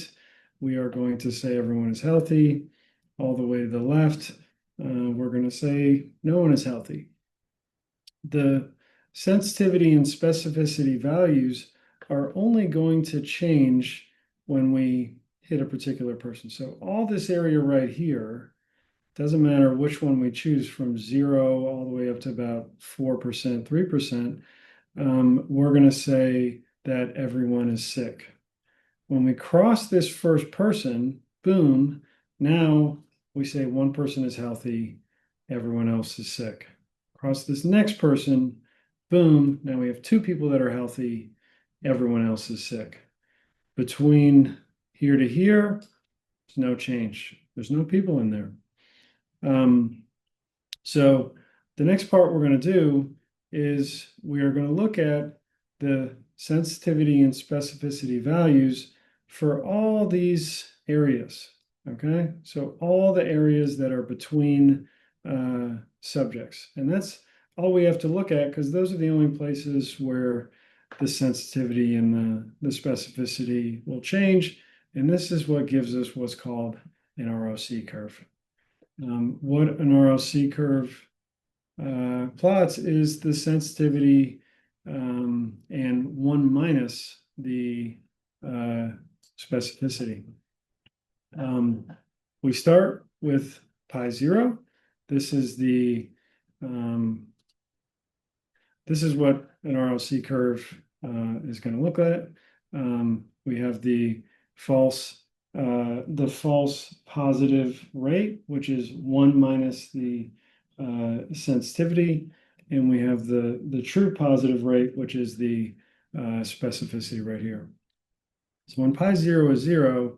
we are going to say everyone is healthy. All the way to the left, we're going to say no one is healthy. The sensitivity and specificity values are only going to change when we hit a particular person. So all this area right here, doesn't matter which one we choose, from 0 all the way up to about 4%, 3%, we're going to say that everyone is sick. When we cross this first person, boom, now we say one person is healthy, everyone else is sick. Cross this next person, boom, now we have 2 people that are healthy, everyone else is sick. Between here to here, there's no change. There's no people in there. So the next part we're going to do is we are going to look at the sensitivity and specificity values for all these areas. Okay, so all the areas that are between subjects, and that's all we have to look at, because those are the only places where the sensitivity and the specificity will change, and this is what gives us what's called an ROC curve. what an RLC curve plots is the sensitivity and 1 minus the specificity. We start with pi 0. This is the this is what an RLC curve is going to look like. We have the false positive rate, which is 1 minus the sensitivity, and we have the true positive rate, which is the specificity right here. So when pi 0 is 0,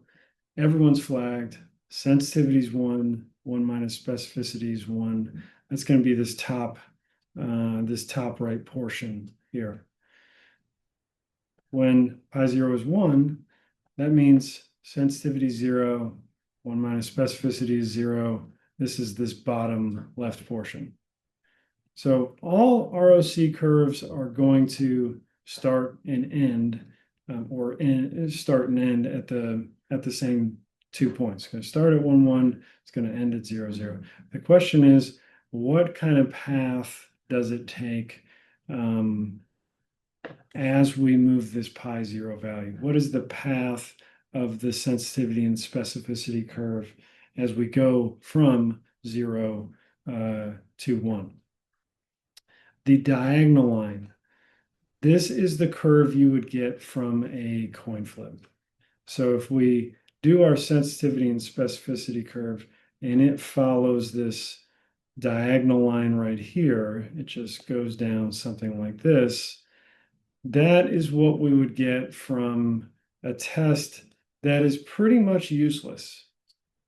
everyone's flagged. Sensitivity is 1, 1 minus specificity is 1. That's going to be this top right portion here. When pi 0 is 1, that means sensitivity is 0, 1 minus specificity is 0. This is this bottom left portion. So all ROC curves are going to start and end, start and end at the same 2 points. It's going to start at 1, 1. It's going to end at 0, 0. The question is, what kind of path does it take as we move this pi 0 value? What is the path of the sensitivity and specificity curve as we go from 0 to 1? The diagonal line. This is the curve you would get from a coin flip. So if we do our sensitivity and specificity curve and it follows this diagonal line right here, it just goes down something like this. That is what we would get from a test that is pretty much useless.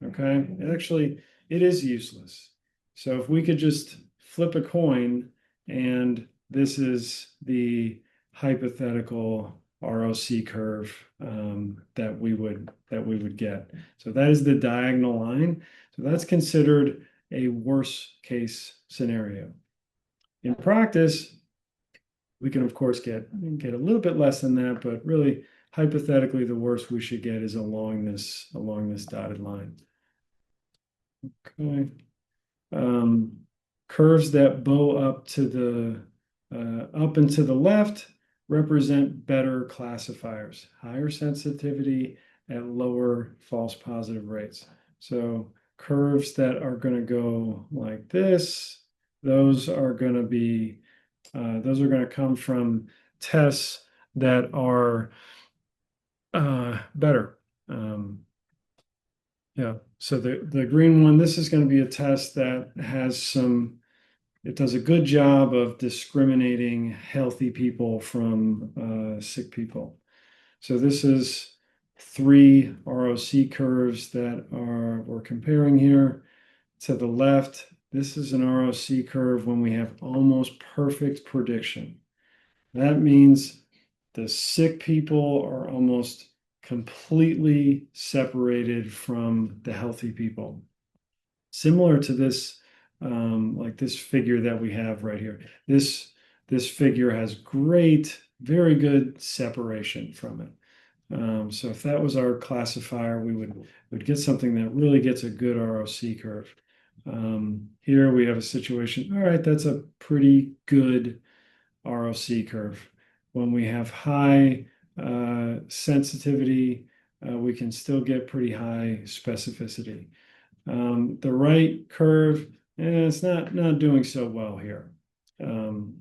Okay, actually, it is useless. So if we could just flip a coin, and this is the hypothetical ROC curve that we would get. So that is the diagonal line. So that's considered a worst case scenario. In practice, we can of course get a little bit less than that, but really hypothetically the worst we should get is along this dotted line. Okay. Curves that bow up to the up and to the left represent better classifiers, higher sensitivity at lower false positive rates. So curves that are going to go like this, those are going to come from tests that are better. Yeah, so the green one, this is going to be a test that has it does a good job of discriminating healthy people from sick people. So this is 3 ROC curves that we're comparing here. To the left, this is an ROC curve when we have almost perfect prediction. That means the sick people are almost completely separated from the healthy people. Similar to this, like this figure that we have right here. This figure has very good separation from it. So if that was our classifier, we would get something that really gets a good ROC curve. Here we have a situation, all right, that's a pretty good ROC curve. When we have high sensitivity, we can still get pretty high specificity. The right curve, it's not doing so well here.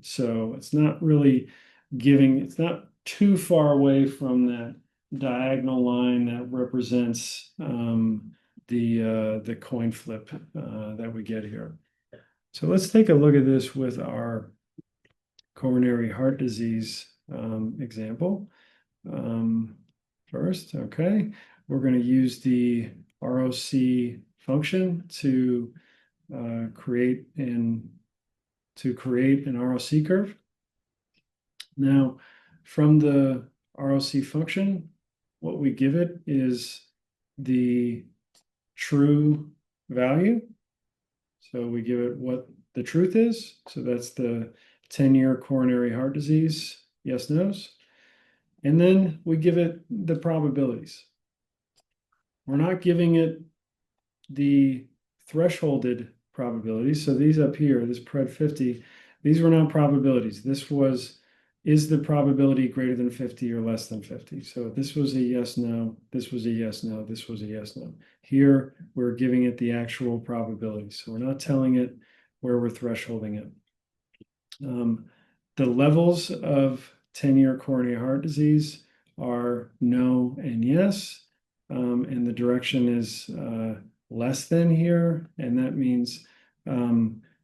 So it's not really it's not too far away from that diagonal line that represents the coin flip that we get here. So let's take a look at this with our coronary heart disease example. First, okay, we're going to use the ROC function to create an ROC curve. Now, from the ROC function, what we give it is the true value. So we give it what the truth is. So that's the 10-year coronary heart disease, yes, no's. And then we give it the probabilities. We're not giving it the thresholded probabilities. So these up here, this pred 50, these were not probabilities. This was, is the probability greater than 50 or less than 50? So this was a yes, no, this was a yes, no, this was a yes, no. Here, we're giving it the actual probability. So we're not telling it where we're thresholding it. The levels of 10-year coronary heart disease are no and yes, and the direction is less than here, and that means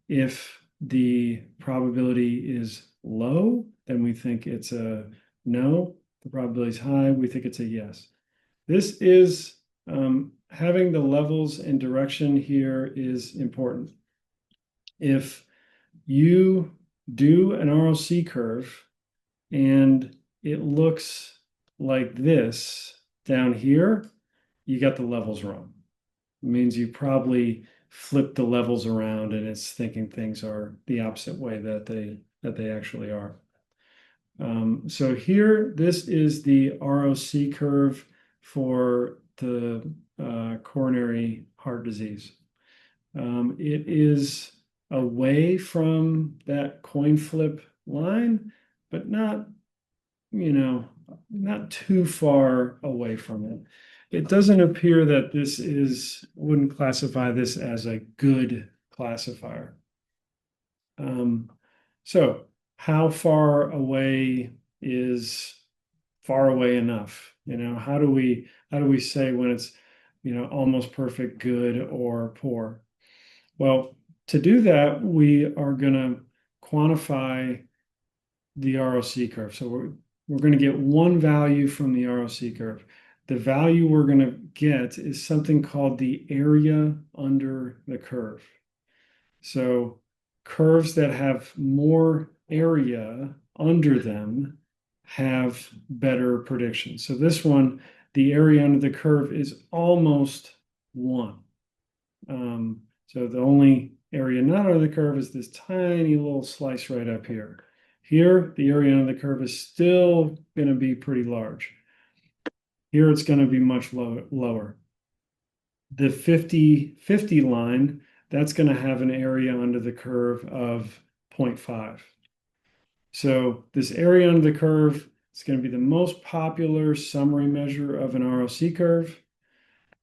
if the probability is low, then we think it's a no. The probability is high, we think it's a yes. This is having the levels and direction here is important. If you do an ROC curve and it looks like this down here, you got the levels wrong. It means you probably flipped the levels around and it's thinking things are the opposite way that they actually are. So here, this is the ROC curve for the coronary heart disease. It is away from that coin flip line, but not, not too far away from it. It doesn't appear that this wouldn't classify this as a good classifier. So how far away is far away enough? How do we say when it's, almost perfect, good, or poor? Well, to do that, we are going to quantify the ROC curve. So we're going to get one value from the ROC curve. The value we're going to get is something called the area under the curve. So curves that have more area under them have better predictions. So this one, the area under the curve is almost 1. So the only area not under the curve is this tiny little slice right up here. Here, the area under the curve is still going to be pretty large. Here, it's going to be much lower. The 50-50 line, that's going to have an area under the curve of 0.5. So this area under the curve is going to be the most popular summary measure of an ROC curve.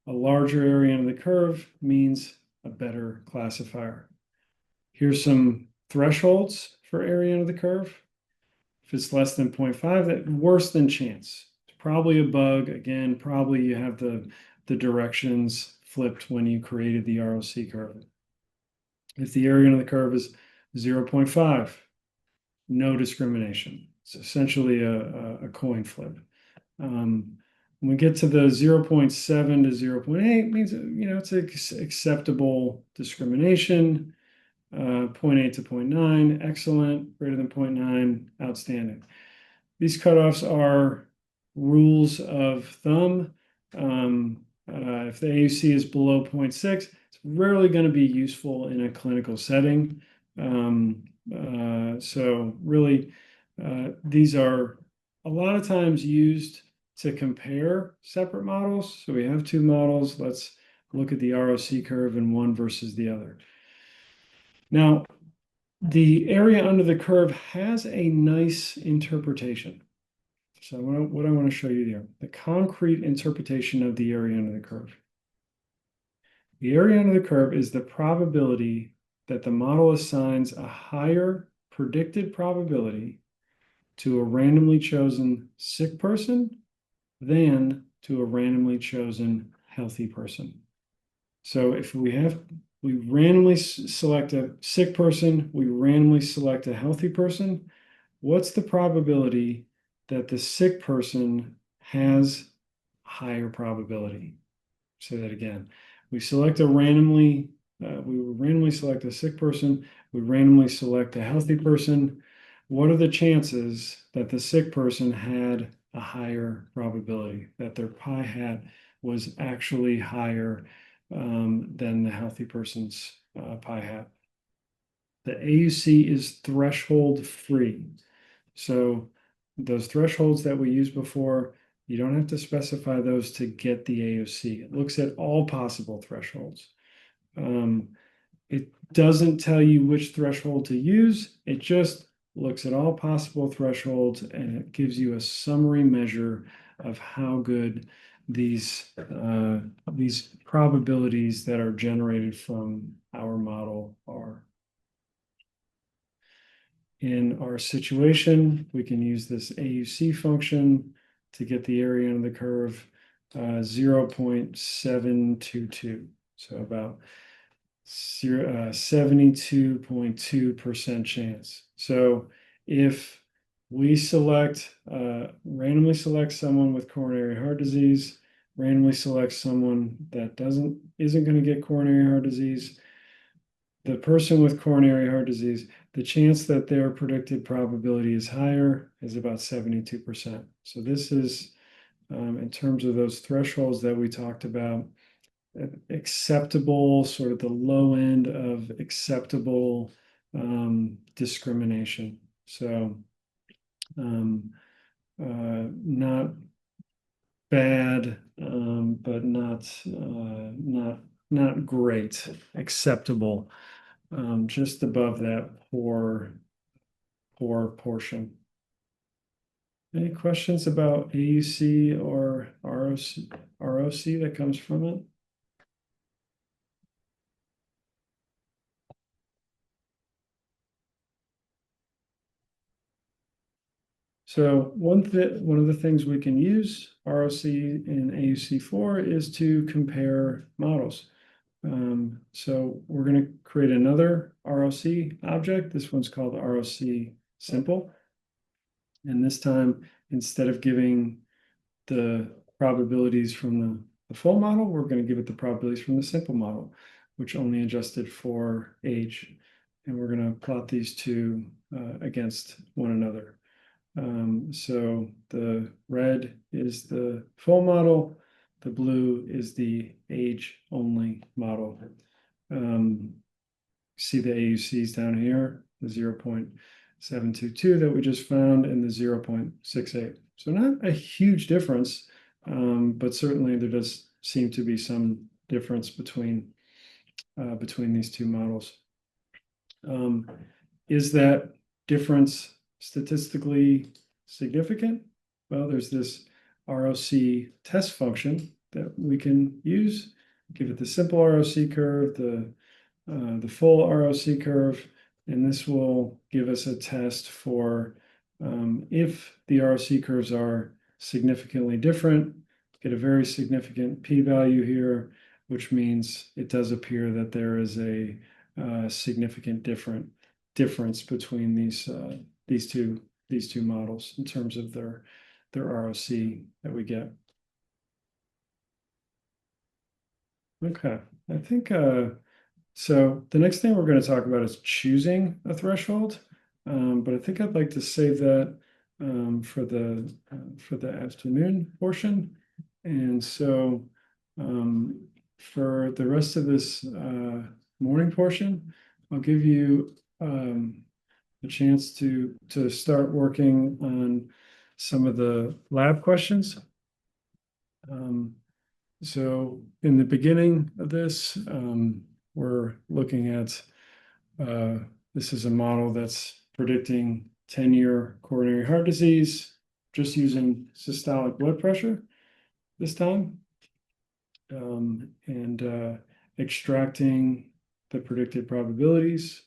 A larger area under the curve means a better classifier. Here's some thresholds for area under the curve. If it's less than 0.5, that's worse than chance. It's probably a bug. Again, probably you have the directions flipped when you created the ROC curve. If the area under the curve is 0.5, no discrimination. It's essentially a coin flip. When we get to the 0.7 to 0.8, means it's acceptable discrimination. 0.8 to 0.9, excellent. Greater than 0.9, outstanding. These cutoffs are rules of thumb. If the AUC is below 0.6, it's rarely going to be useful in a clinical setting. So really, these are a lot of times used to compare separate models. So we have two models. Let's look at the ROC curve in one versus the other. Now, the area under the curve has a nice interpretation. So what I want to show you here, the concrete interpretation of the area under the curve. The area under the curve is the probability that the model assigns a higher predicted probability to a randomly chosen sick person than to a randomly chosen healthy person. So if we randomly select a sick person, we randomly select a healthy person, what's the probability that the sick person has higher probability? Say that again. We randomly select a sick person, we randomly select a healthy person. What are the chances that the sick person had a higher probability, that their pi hat was actually higher than the healthy person's pi hat? The AUC is threshold free. So those thresholds that we used before, you don't have to specify those to get the AUC. It looks at all possible thresholds. It doesn't tell you which threshold to use. It just looks at all possible thresholds and it gives you a summary measure of how good these probabilities that are generated from our model are. In our situation, we can use this AUC function to get the area under the curve 0.722. So about 72.2% chance. So if we randomly select someone with coronary heart disease, randomly select someone that isn't going to get coronary heart disease, the person with coronary heart disease, the chance that their predicted probability is higher is about 72%. So this is, in terms of those thresholds that we talked about, acceptable, sort of the low end of acceptable discrimination. So not bad, but not great, acceptable, just above that poor portion. Any questions about AUC or ROC that comes from it? So one of the things we can use ROC and AUC for is to compare models. So we're going to create another ROC object. This one's called ROC simple. And this time, instead of giving the probabilities from the full model, we're going to give it the probabilities from the simple model, which only adjusted for age. And we're going to plot these two against one another. So the red is the full model, the blue is the age-only model. See the AUCs down here, the 0.722 that we just found and the 0.68. So not a huge difference, but certainly there does seem to be some difference between these two models. Is that difference statistically significant? Well, there's this ROC test function that we can use. Give it the simple ROC curve, the full ROC curve, and this will give us a test for if the ROC curves are significantly different, get a very significant p-value here, which means it does appear that there is a significant difference between these two models in terms of their ROC that we get. Okay, I think so. The next thing we're going to talk about is choosing a threshold, but I think I'd like to save that for the afternoon portion. And so for the rest of this morning portion, I'll give you a chance to start working on some of the lab questions. So in the beginning of this, we're looking at, this is a model that's predicting 10-year coronary heart disease, just using systolic blood pressure this time, and extracting the predicted probabilities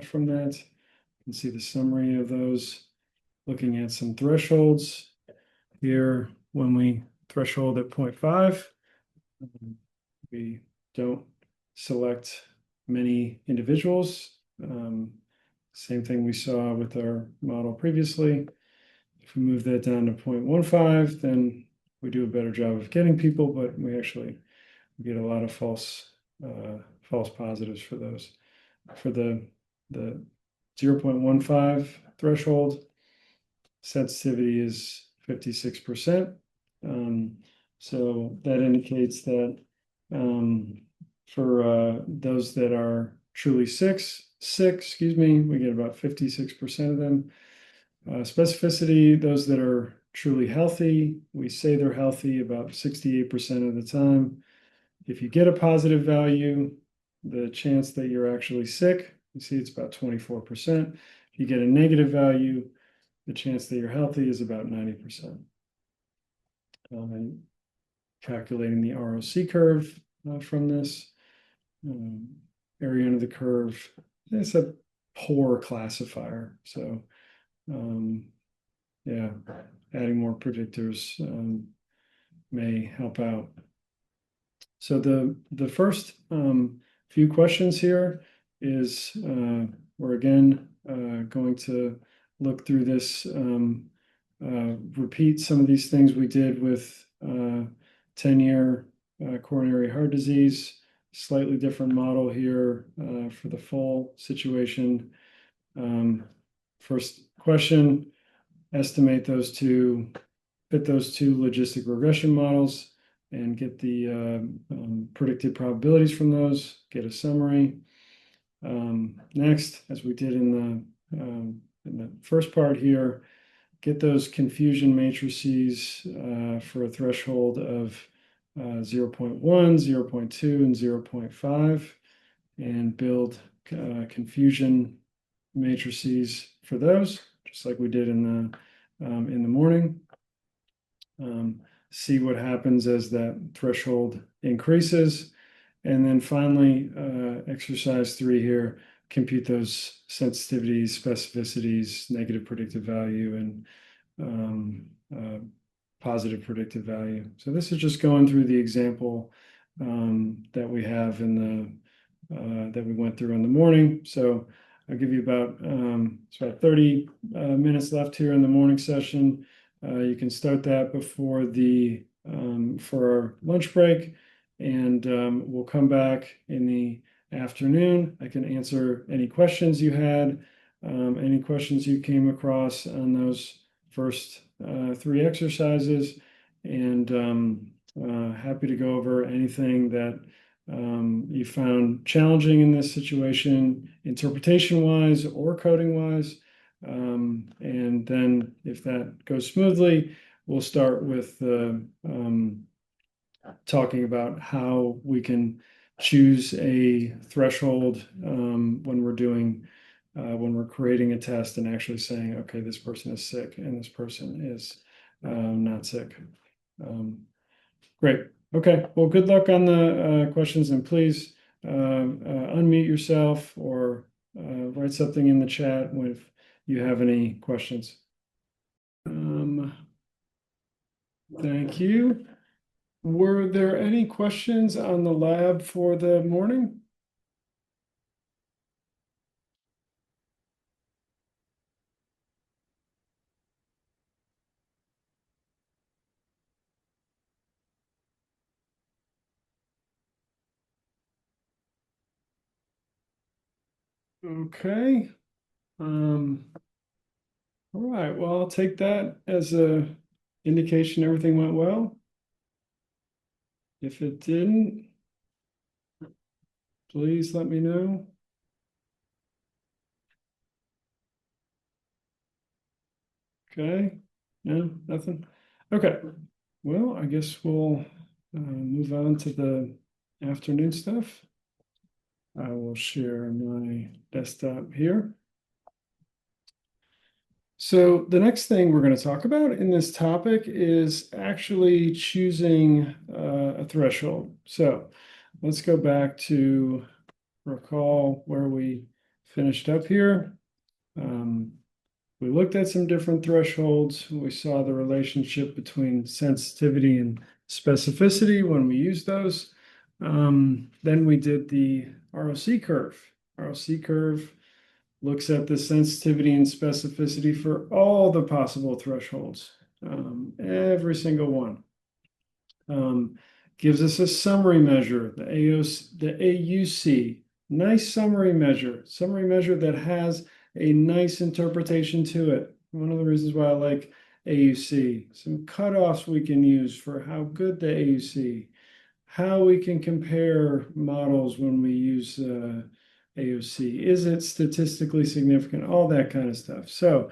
from that. You can see the summary of those, looking at some thresholds here. When we threshold at 0.5, we don't select many individuals. Same thing we saw with our model previously. If we move that down to 0.15, then we do a better job of getting people, but we actually get a lot of false positives for those. For the 0.15 threshold, sensitivity is 56%. So that indicates that for those that are truly sick, we get about 56% of them. Specificity, those that are truly healthy, we say they're healthy about 68% of the time. If you get a positive value, the chance that you're actually sick. You see it's about 24%. If you get a negative value, the chance that you're healthy is about 90%. And calculating the ROC curve from this, area under the curve, it's a poor classifier. So yeah, adding more predictors may help out. So the first few questions here is we're again going to look through this, repeat some of these things we did with 10-year coronary heart disease, slightly different model here for the full situation. First question, estimate those two, fit those two logistic regression models and get the predicted probabilities from those, get a summary. Next, as we did in the first part here, get those confusion matrices for a threshold of 0.1, 0.2, and 0.5, and build confusion matrices for those, just like we did in the morning. See what happens as that threshold increases. And then finally, exercise 3 here, compute those sensitivities, specificities, negative predictive value, and positive predictive value. So this is just going through the example that we have in that we went through in the morning. So I'll give you it's about 30 minutes left here in the morning session. You can start that before for our lunch break, and we'll come back in the afternoon. I can answer any questions you had, any questions you came across on those first 3 exercises, and happy to go over anything that you found challenging in this situation, interpretation-wise or coding-wise. And then if that goes smoothly, we'll start with talking about how we can choose a threshold when we're creating a test and actually saying, okay, this person is sick and this person is not sick. Great. Okay. Well, good luck on the questions, and please unmute yourself or write something in the chat if you have any questions. Thank you. Were there any questions on the lab for the morning? Okay. All right. Well, I'll take that as a indication everything went well. If it didn't, please let me know. Okay. No, nothing. Okay. Well, I guess we'll move on to the afternoon stuff. I will share my desktop here. So the next thing we're going to talk about in this topic is actually choosing a threshold. So let's go back to recall where we finished up here. We looked at some different thresholds. We saw the relationship between sensitivity and specificity when we used those. Then we did the ROC curve. ROC curve looks at the sensitivity and specificity for all the possible thresholds, every single one. Gives us a summary measure, the AUC, nice summary measure that has a nice interpretation to it. One of the reasons why I like AUC, some cutoffs we can use for how good the AUC, how we can compare models when we use AOC. Is it statistically significant? All that kind of stuff. So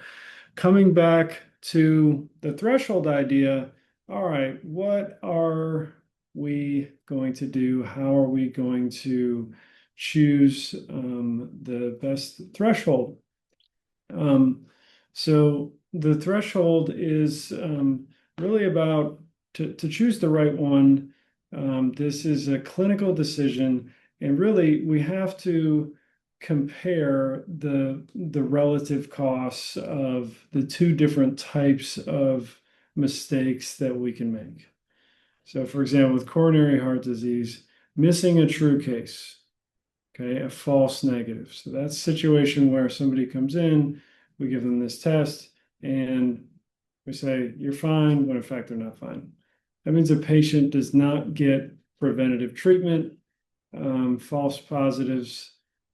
coming back to the threshold idea, all right, what are we going to do? How are we going to choose the best threshold. So the threshold is really about to choose the right one. This is a clinical decision, and really we have to compare the relative costs of the two different types of mistakes that we can make. So for example, with coronary heart disease, missing a true case, okay, a false negative. So that's a situation where somebody comes in, we give them this test, and we say, you're fine, when in fact they're not fine. That means a patient does not get preventative treatment. False positives,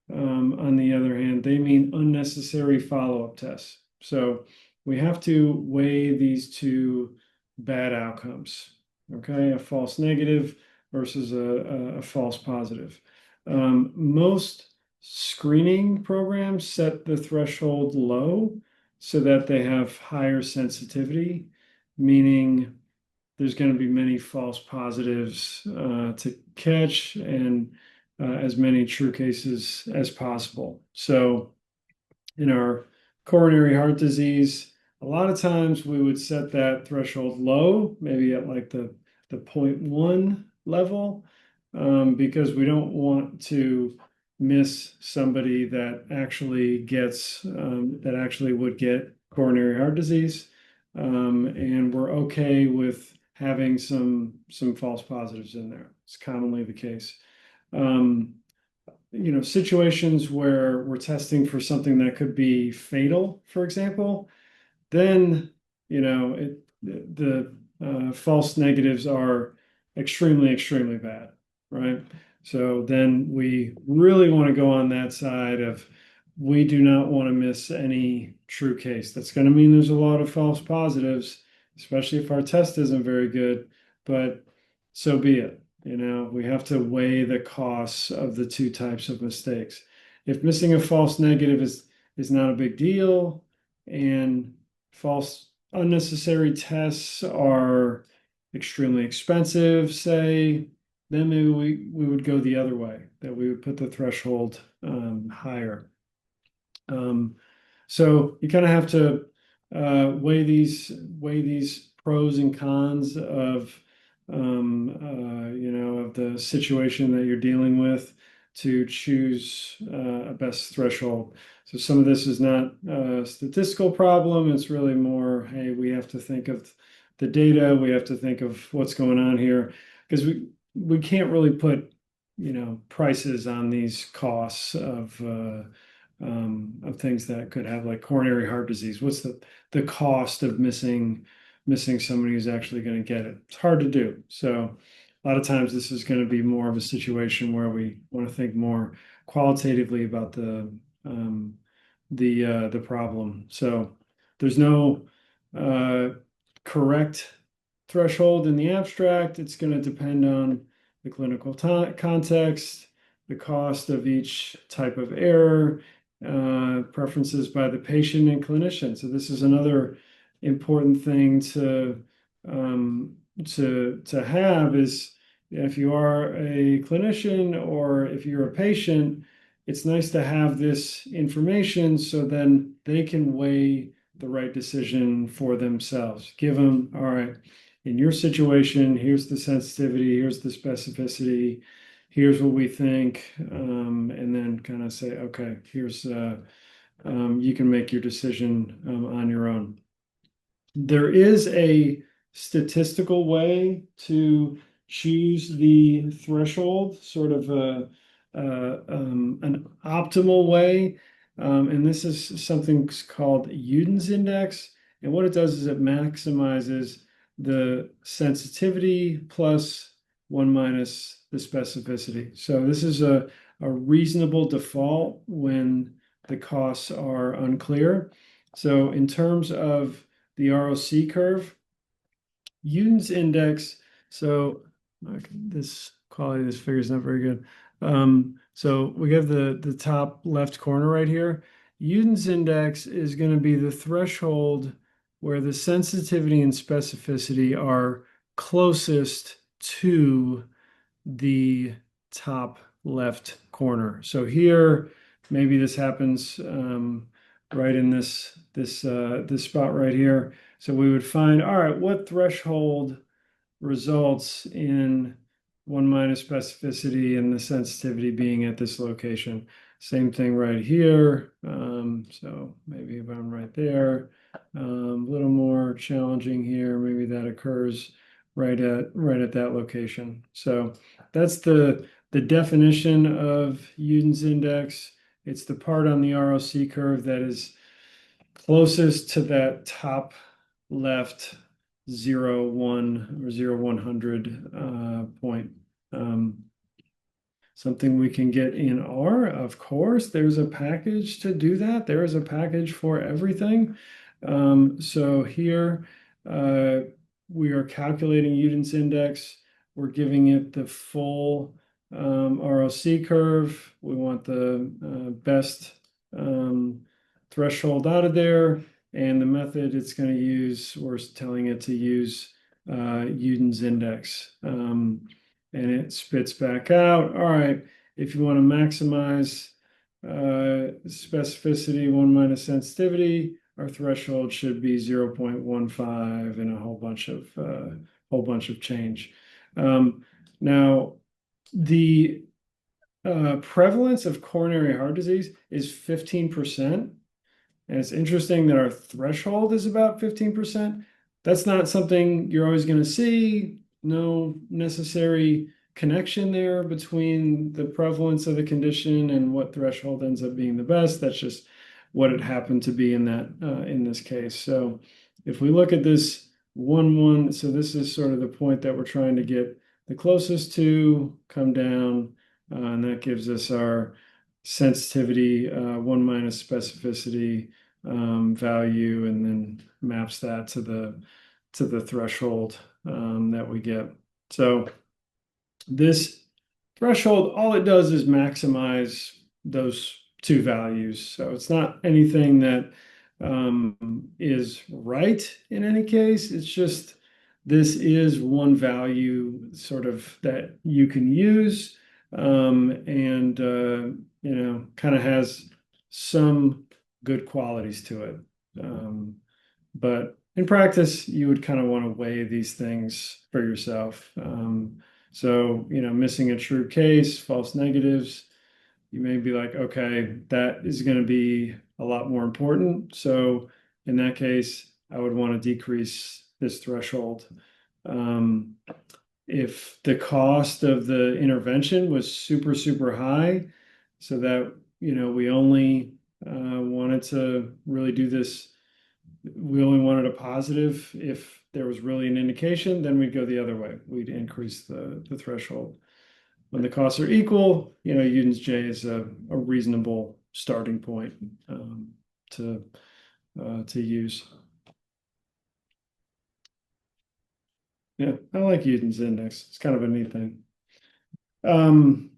on the other hand, they mean unnecessary follow-up tests. So we have to weigh these two bad outcomes, okay? A false negative versus a false positive. Most screening programs set the threshold low so that they have higher sensitivity, meaning there's going to be many false positives to catch and as many true cases as possible. So in our coronary heart disease, a lot of times we would set that threshold low, maybe at like the 0.1 level, because we don't want to miss somebody that actually gets that actually would get coronary heart disease, and we're okay with having some false positives in there. It's commonly the case. Situations where we're testing for something that could be fatal, for example, then the false negatives are extremely bad, right? So then we really want to go on that side of we do not want to miss any true case. That's going to mean there's a lot of false positives, especially if our test isn't very good, but so be it. We have to weigh the costs of the two types of mistakes. If missing a false negative is not a big deal, and false unnecessary tests are extremely expensive, say, then maybe we would go the other way, that we would put the threshold higher. So you kind of have to weigh these pros and cons of of the situation that you're dealing with to choose a best threshold. So some of this is not a statistical problem. It's really more, hey, we have to think of the data. We have to think of what's going on here, because we can't really put prices on these costs of things that could have, like coronary heart disease. What's the cost of missing somebody who's actually going to get it? It's hard to do. So a lot of times this is going to be more of a situation where we want to think more qualitatively about the problem. So there's no correct threshold in the abstract. It's going to depend on the clinical context, the cost of each type of error, preferences by the patient and clinician. So this is another important thing to have is, if you are a clinician or if you're a patient, it's nice to have this information so then they can weigh the right decision for themselves. Give them, all right, in your situation, here's the sensitivity, here's the specificity, here's what we think, and then kind of say, okay, here's you can make your decision on your own. There is a statistical way to choose the threshold, sort of an optimal way, and this is something called Uden's index. And what it does is it maximizes the sensitivity plus 1 minus the specificity. So this is a reasonable default when the costs are unclear. So in terms of the ROC curve, Uden's index, so okay, this quality of this figure is not very good. So we have the top left corner right here. Uden's index is going to be the threshold where the sensitivity and specificity are closest to the top left corner. corner. So here, maybe this happens right in this spot right here. So we would find, all right, what threshold results in 1 minus specificity and the sensitivity being at this location. Same thing right here. So maybe if I'm right there, a little more challenging here. Maybe that occurs right at that location. So that's the definition of Newton's index. It's the part on the ROC curve that is closest to that top left 0, 1 or 0, 100 point. Something we can get in R, of course. There's a package to do that. There is a package for everything. So here we are calculating Newton's index. We're giving it the full ROC curve. We want the best threshold out of there. And the method it's going to use, we're telling it to use Newton's index. And it spits back out. All right, if you want to maximize specificity, 1 minus sensitivity, our threshold should be 0.15 and a whole bunch of change. Now, the prevalence of coronary heart disease is 15%. And it's interesting that our threshold is about 15%. That's not something you're always going to see. No necessary connection there between the prevalence of the condition and what threshold ends up being the best. That's just what it happened to be in this case. So if we look at this 1, so this is sort of the point that we're trying to get the closest to, come down, and that gives us our sensitivity, 1 minus specificity value, and then maps that to the threshold that we get. So this threshold, all it does is maximize those two values. So it's not anything that is right in any case. It's just this is one value sort of that you can use and kind of has some good qualities to it. But in practice, you would kind of want to weigh these things for yourself. So, missing a true case, false negatives, you may be like, okay, that is going to be a lot more important. So in that case, I would want to decrease this threshold. If the cost of the intervention was super, super high, so that, we only wanted to really do this, we only wanted a positive. If there was really an indication, then we'd go the other way. We'd increase the threshold. When the costs are equal, Newton's J is a reasonable starting point to use. Yeah, I like Newton's index. It's kind of a neat thing.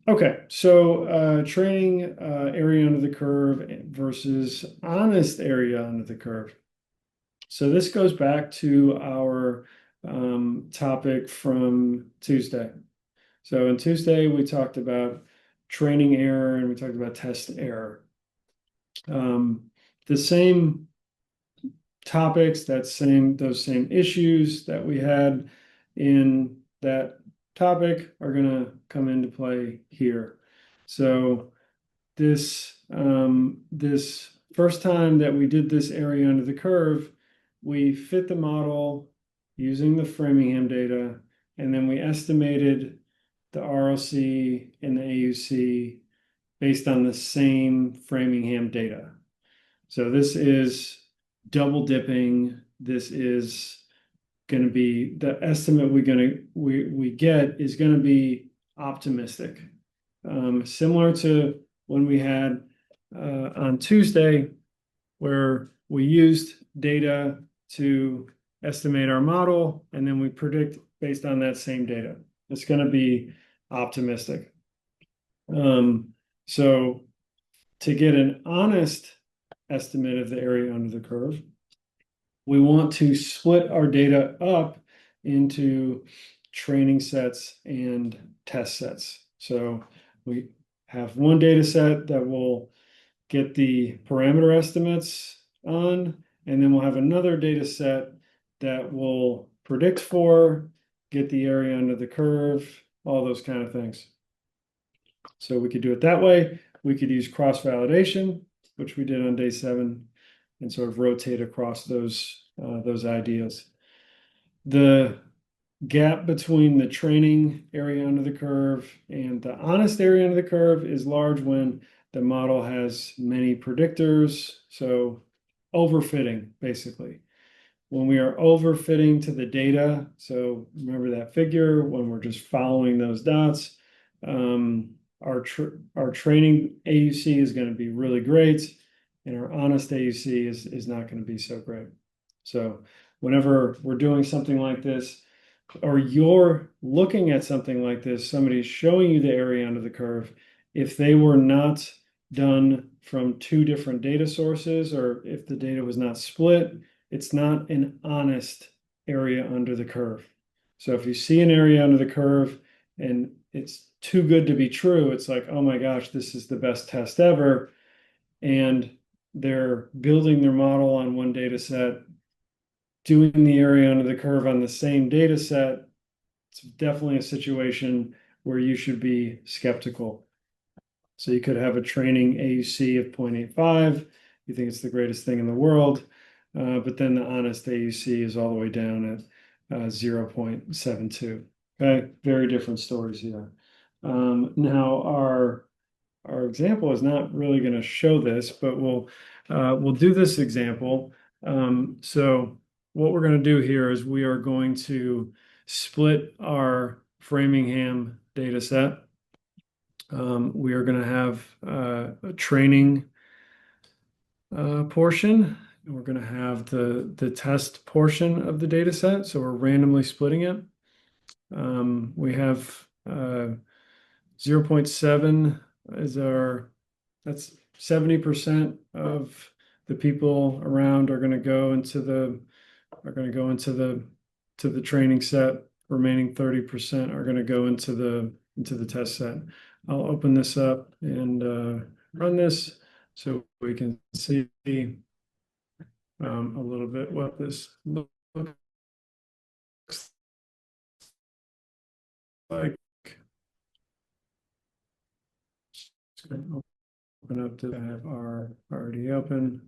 Okay, so training area under the curve versus honest area under the curve. So this goes back to our topic from Tuesday. So on Tuesday, we talked about training error and we talked about test error. The same topics, those same issues that we had in that topic are going to come into play here. So this first time that we did this area under the curve, we fit the model using the Framingham data, and then we estimated the ROC and the AUC based on the same Framingham data. So this is double dipping. This is going to be the estimate we get is going to be optimistic, similar to when we had on Tuesday, where we used data to estimate our model, and then we predict based on that same data. It's going to be optimistic. So to get an honest estimate of the area under the curve, we want to split our data up into training sets and test sets. So we have one data set that will get the parameter estimates on, and then we'll have another data set that will predict for, get the area under the curve, all those kind of things. So we could do it that way. We could use cross-validation, which we did on day 7, and sort of rotate across those ideas. The gap between the training area under the curve and the honest area under the curve is large when the model has many predictors, so overfitting, basically. When we are overfitting to the data, so remember that figure, when we're just following those dots, our training AUC is going to be really great, and our honest AUC is not going to be so great. So whenever we're doing something like this, or you're looking at something like this, somebody's showing you the area under the curve, if they were not done from 2 different data sources, or if the data was not split, it's not an honest area under the curve. So if you see an area under the curve and it's too good to be true, it's like, oh my gosh, this is the best test ever, and they're building their model on one data set, doing the area under the curve on the same data set, it's definitely a situation where you should be skeptical. So you could have a training AUC of 0.85. You think it's the greatest thing in the world, but then the honest AUC is all the way down at 0.72. Okay, very different stories here. Now our example is not really going to show this, but we'll do this example. So what we're going to do here is we are going to split our Framingham data set. We are going to have a training portion, and we're going to have the test portion of the data set. So we're randomly splitting it. We have 0.7 is that's 70% of the people around are going to go into the training set. Remaining 30% are going to go into the test set. I'll open this up and run this so we can see a little bit what this looks like. Just going to open up to have our already open.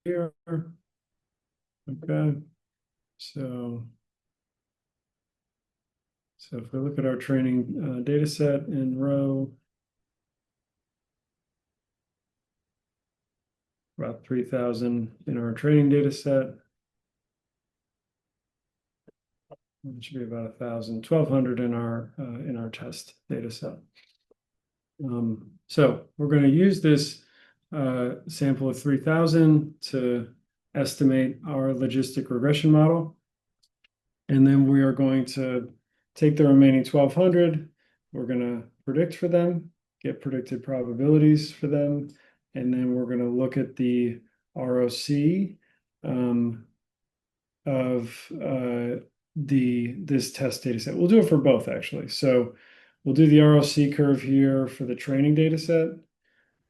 Here. Okay. So if we look at our training data set in row, about 3,000 in our training data set. It should be about 1,000, 1,200 in our test data set. So we're going to use this sample of 3,000 to estimate our logistic regression model. And then we are going to take the remaining 1,200. We're going to predict for them, get predicted probabilities for them. And then we're going to look at the ROC of this test data set. We'll do it for both, actually. So we'll do the ROC curve here for the training data set.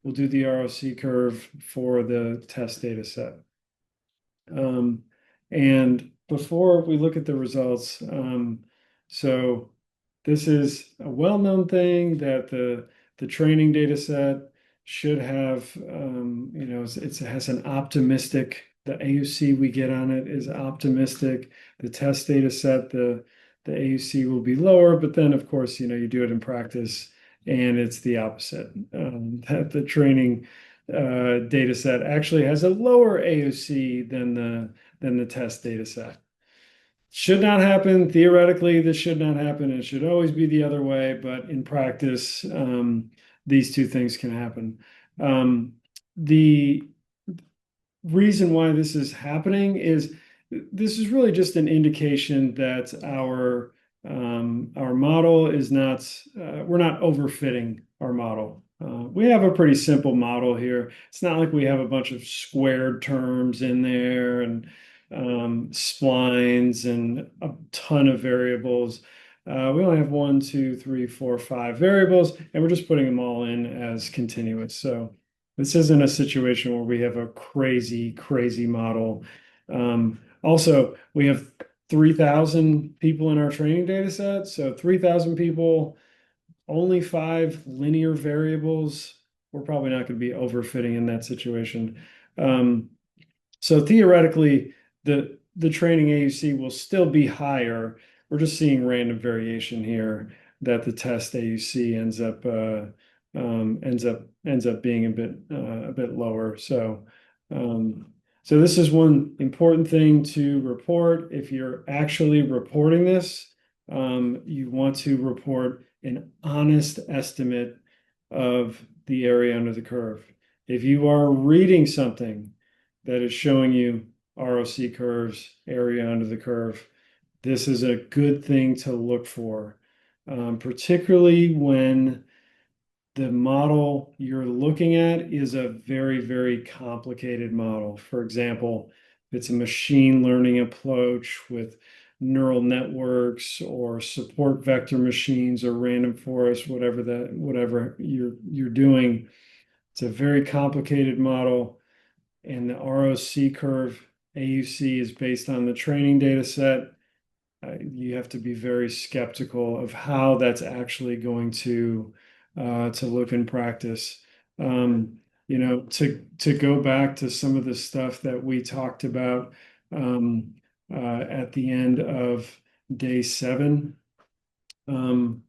We'll do the ROC curve for the test data set. And before we look at the results, so this is a well-known thing that the training data set should have, it has an optimistic, the AUC we get on it is optimistic. The test data set, the AUC will be lower, but then of course, you do it in practice and it's the opposite. That the training data set actually has a lower AUC than the test data set. Should not happen. Theoretically, this should not happen. It should always be the other way, but in practice, these two things can happen. The reason why this is happening is this is really just an indication that our model is not, we're not overfitting our model. We have a pretty simple model here. It's not like we have a bunch of squared terms in there and splines and a ton of variables. we only have 1, 2, 3, 4, 5 variables, and we're just putting them all in as continuous. So this isn't a situation where we have a crazy, crazy model. Also, we have 3,000 people in our training data set. So 3,000 people, only 5 linear variables. We're probably not going to be overfitting in that situation. So theoretically, the training AUC will still be higher. We're just seeing random variation here that the test AUC ends up being a bit lower. So this is one important thing to report. If you're actually reporting this, you want to report an honest estimate of the area under the curve. If you are reading something that is showing you ROC curves, area under the curve, this is a good thing to look for, particularly when the model you're looking at is a very, very complicated model. For example, if it's a machine learning approach with neural networks or support vector machines or random forest, whatever you're doing, it's a very complicated model, and the ROC curve AUC is based on the training data set. You have to be very skeptical of how that's actually going to look in practice. To go back to some of the stuff that we talked about at the end of day 7. Some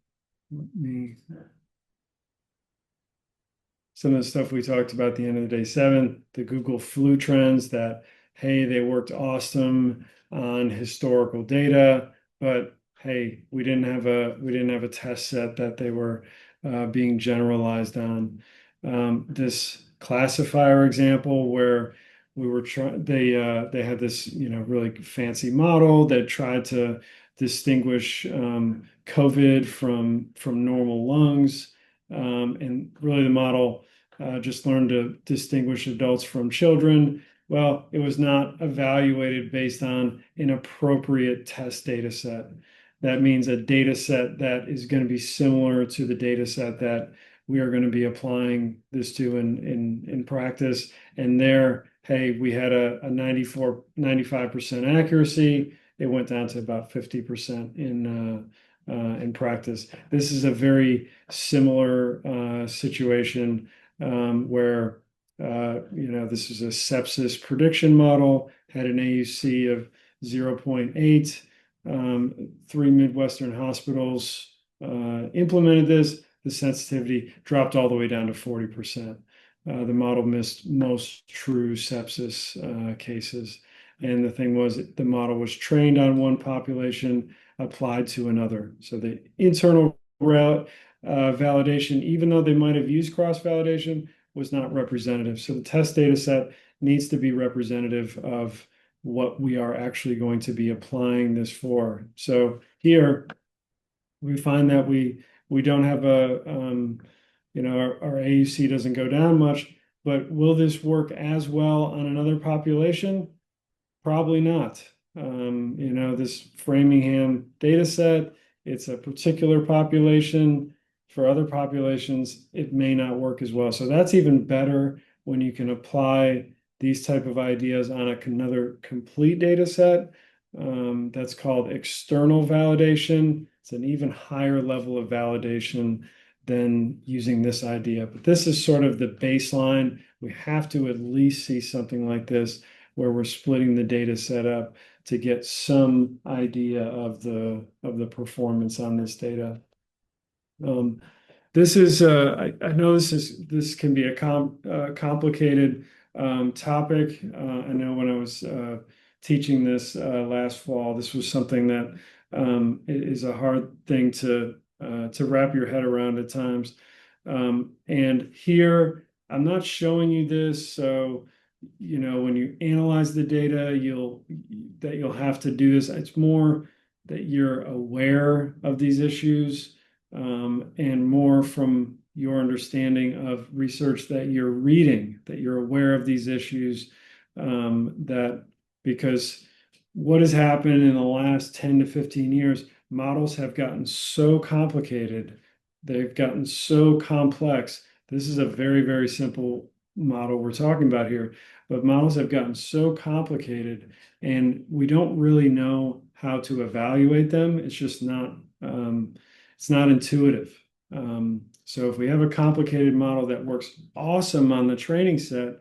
of the stuff we talked about at the end of the day 7, the Google flu trends that, hey, they worked awesome on historical data, but hey, we didn't have a test set that they were being generalized on. This classifier example where they had this really fancy model that tried to distinguish COVID from normal lungs, and really the model just learned to distinguish adults from children. Well, it was not evaluated based on an appropriate test data set. That means a data set that is going to be similar to the data set that we are going to be applying this to in practice. And there, hey, we had a 95% accuracy. It went down to about 50% in practice. This is a very similar situation where this is a sepsis prediction model, had an AUC of 0.8. 3 Midwestern hospitals implemented this. The sensitivity dropped all the way down to 40%. The model missed most true sepsis cases. And the thing was, the model was trained on one population, applied to another. So the internal validation, even though they might have used cross-validation, was not representative. So the test data set needs to be representative of what we are actually going to be applying this for. So here we find that we don't have our AUC doesn't go down much, but will this work as well on another population? Probably not. This Framingham data set, it's a particular population. For other populations, it may not work as well. So that's even better when you can apply these type of ideas on another complete data set. That's called external validation. It's an even higher level of validation than using this idea. But this is sort of the baseline. We have to at least see something like this where we're splitting the data set up to get some idea of the performance on this data. This is I know this can be a complicated topic. I know when I was teaching this last fall, this was something that is a hard thing to wrap your head around at times. And here, I'm not showing you this, so when you analyze the data, you'll have to do this. It's more that you're aware of these issues, and more from your understanding of research that you're reading, that you're aware of these issues, because what has happened in the last 10 to 15 years, models have gotten so complicated, they've gotten so complex. This is a very, very simple model we're talking about here, but models have gotten so complicated and we don't really know how to evaluate them. It's just not, it's not intuitive. So if we have a complicated model that works awesome on the training set,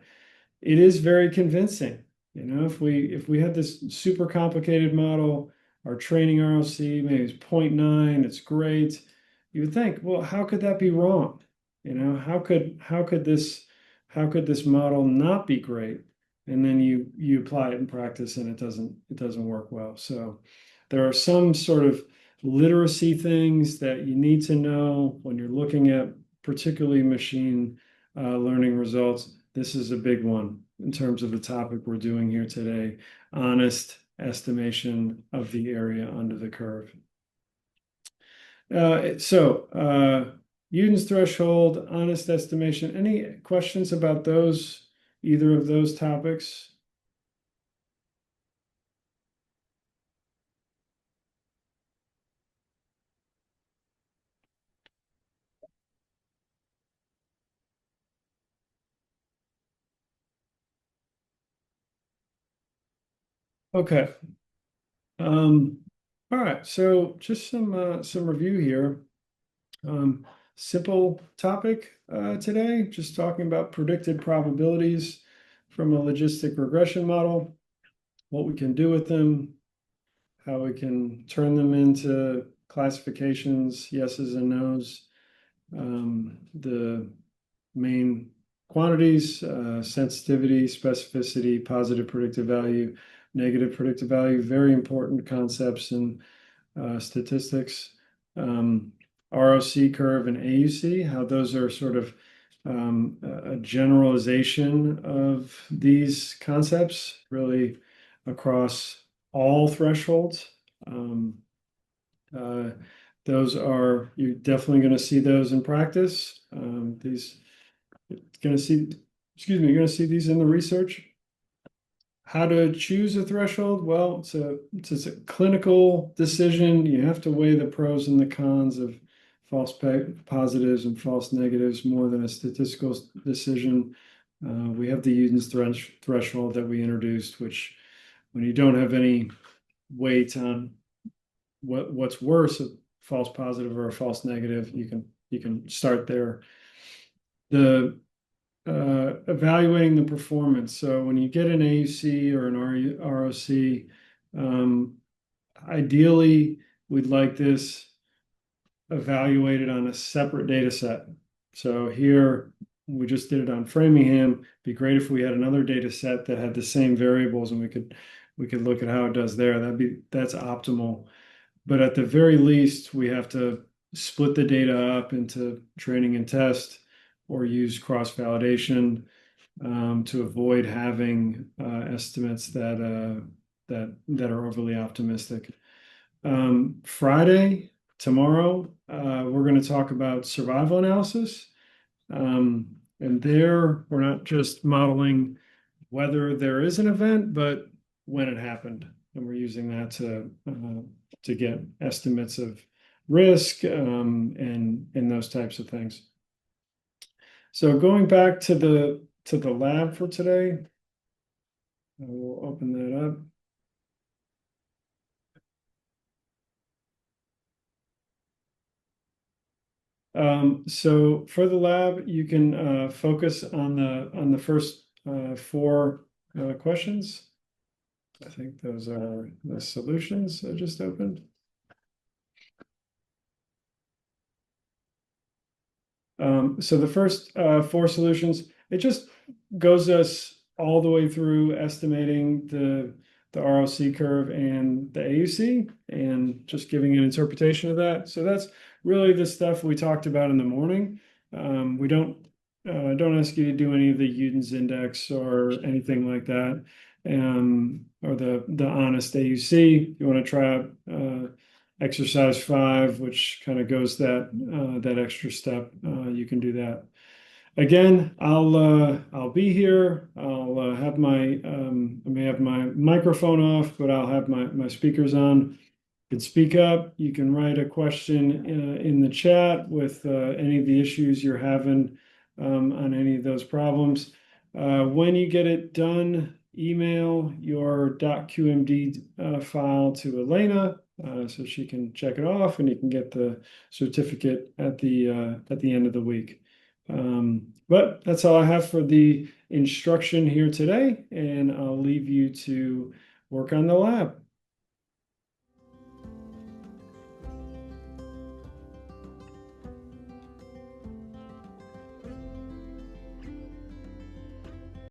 it is very convincing. If we had this super complicated model, our training ROC maybe is 0.9, it's great. You would think, well, how could that be wrong? How could this model not be great? And then you apply it in practice and it doesn't work well. So there are some sort of literacy things that you need to know when you're looking at particularly machine learning results. This is a big one in terms of the topic we're doing here today, honest estimation of the area under the curve. Newton's threshold, honest estimation. Any questions about those, either of those topics? Okay. All right, so just some review here. Simple topic today, just talking about predicted probabilities from a logistic regression model, what we can do with them, how we can turn them into classifications, yeses and nos, the main quantities, sensitivity, specificity, positive predictive value, negative predictive value, very important concepts in statistics. ROC curve and AUC, how those are sort of a generalization of these concepts, really across all thresholds. You're definitely going to see those in practice. You're going to see these in the research. How to choose a threshold? Well, it's a clinical decision. You have to weigh the pros and the cons of false positives and false negatives more than a statistical decision. We have the Newton's threshold that we introduced, which when you don't have any weight on what's worse, a false positive or a false negative, you can start there. The evaluating the performance. So when you get an AUC or an ROC, ideally we'd like this evaluated on a separate data set. So here we just did it on Framingham. It'd be great if we had another data set that had the same variables and we could look at how it does there. That's optimal. But at the very least, we have to split the data up into training and test or use cross-validation to avoid having estimates that are overly optimistic. Friday, tomorrow, we're going to talk about survival analysis. And there, we're not just modeling whether there is an event, but when it happened. And we're using that to get estimates of risk and those types of things. So going back to the lab for today, I will open that up. So for the lab, you can focus on the first four questions. I think those are the solutions I just opened. So the first four solutions, it just goes us all the way through estimating the ROC curve and the AUC and just giving an interpretation of that. So that's really the stuff we talked about in the morning. We don't ask you to do any of the Newton's index or anything like that, or the honest AUC. You want to try out exercise 5, which kind of goes that extra step. You can do that. Again, I'll be here. I'll have I may have my microphone off, but I'll have my speakers on. can speak up. You can write a question in the chat with any of the issues you're having on any of those problems. When you get it done, email your .qmd file to Elena so she can check it off, and you can get the certificate at the end of the week. But that's all I have for the instruction here today, and I'll leave you to work on the lab.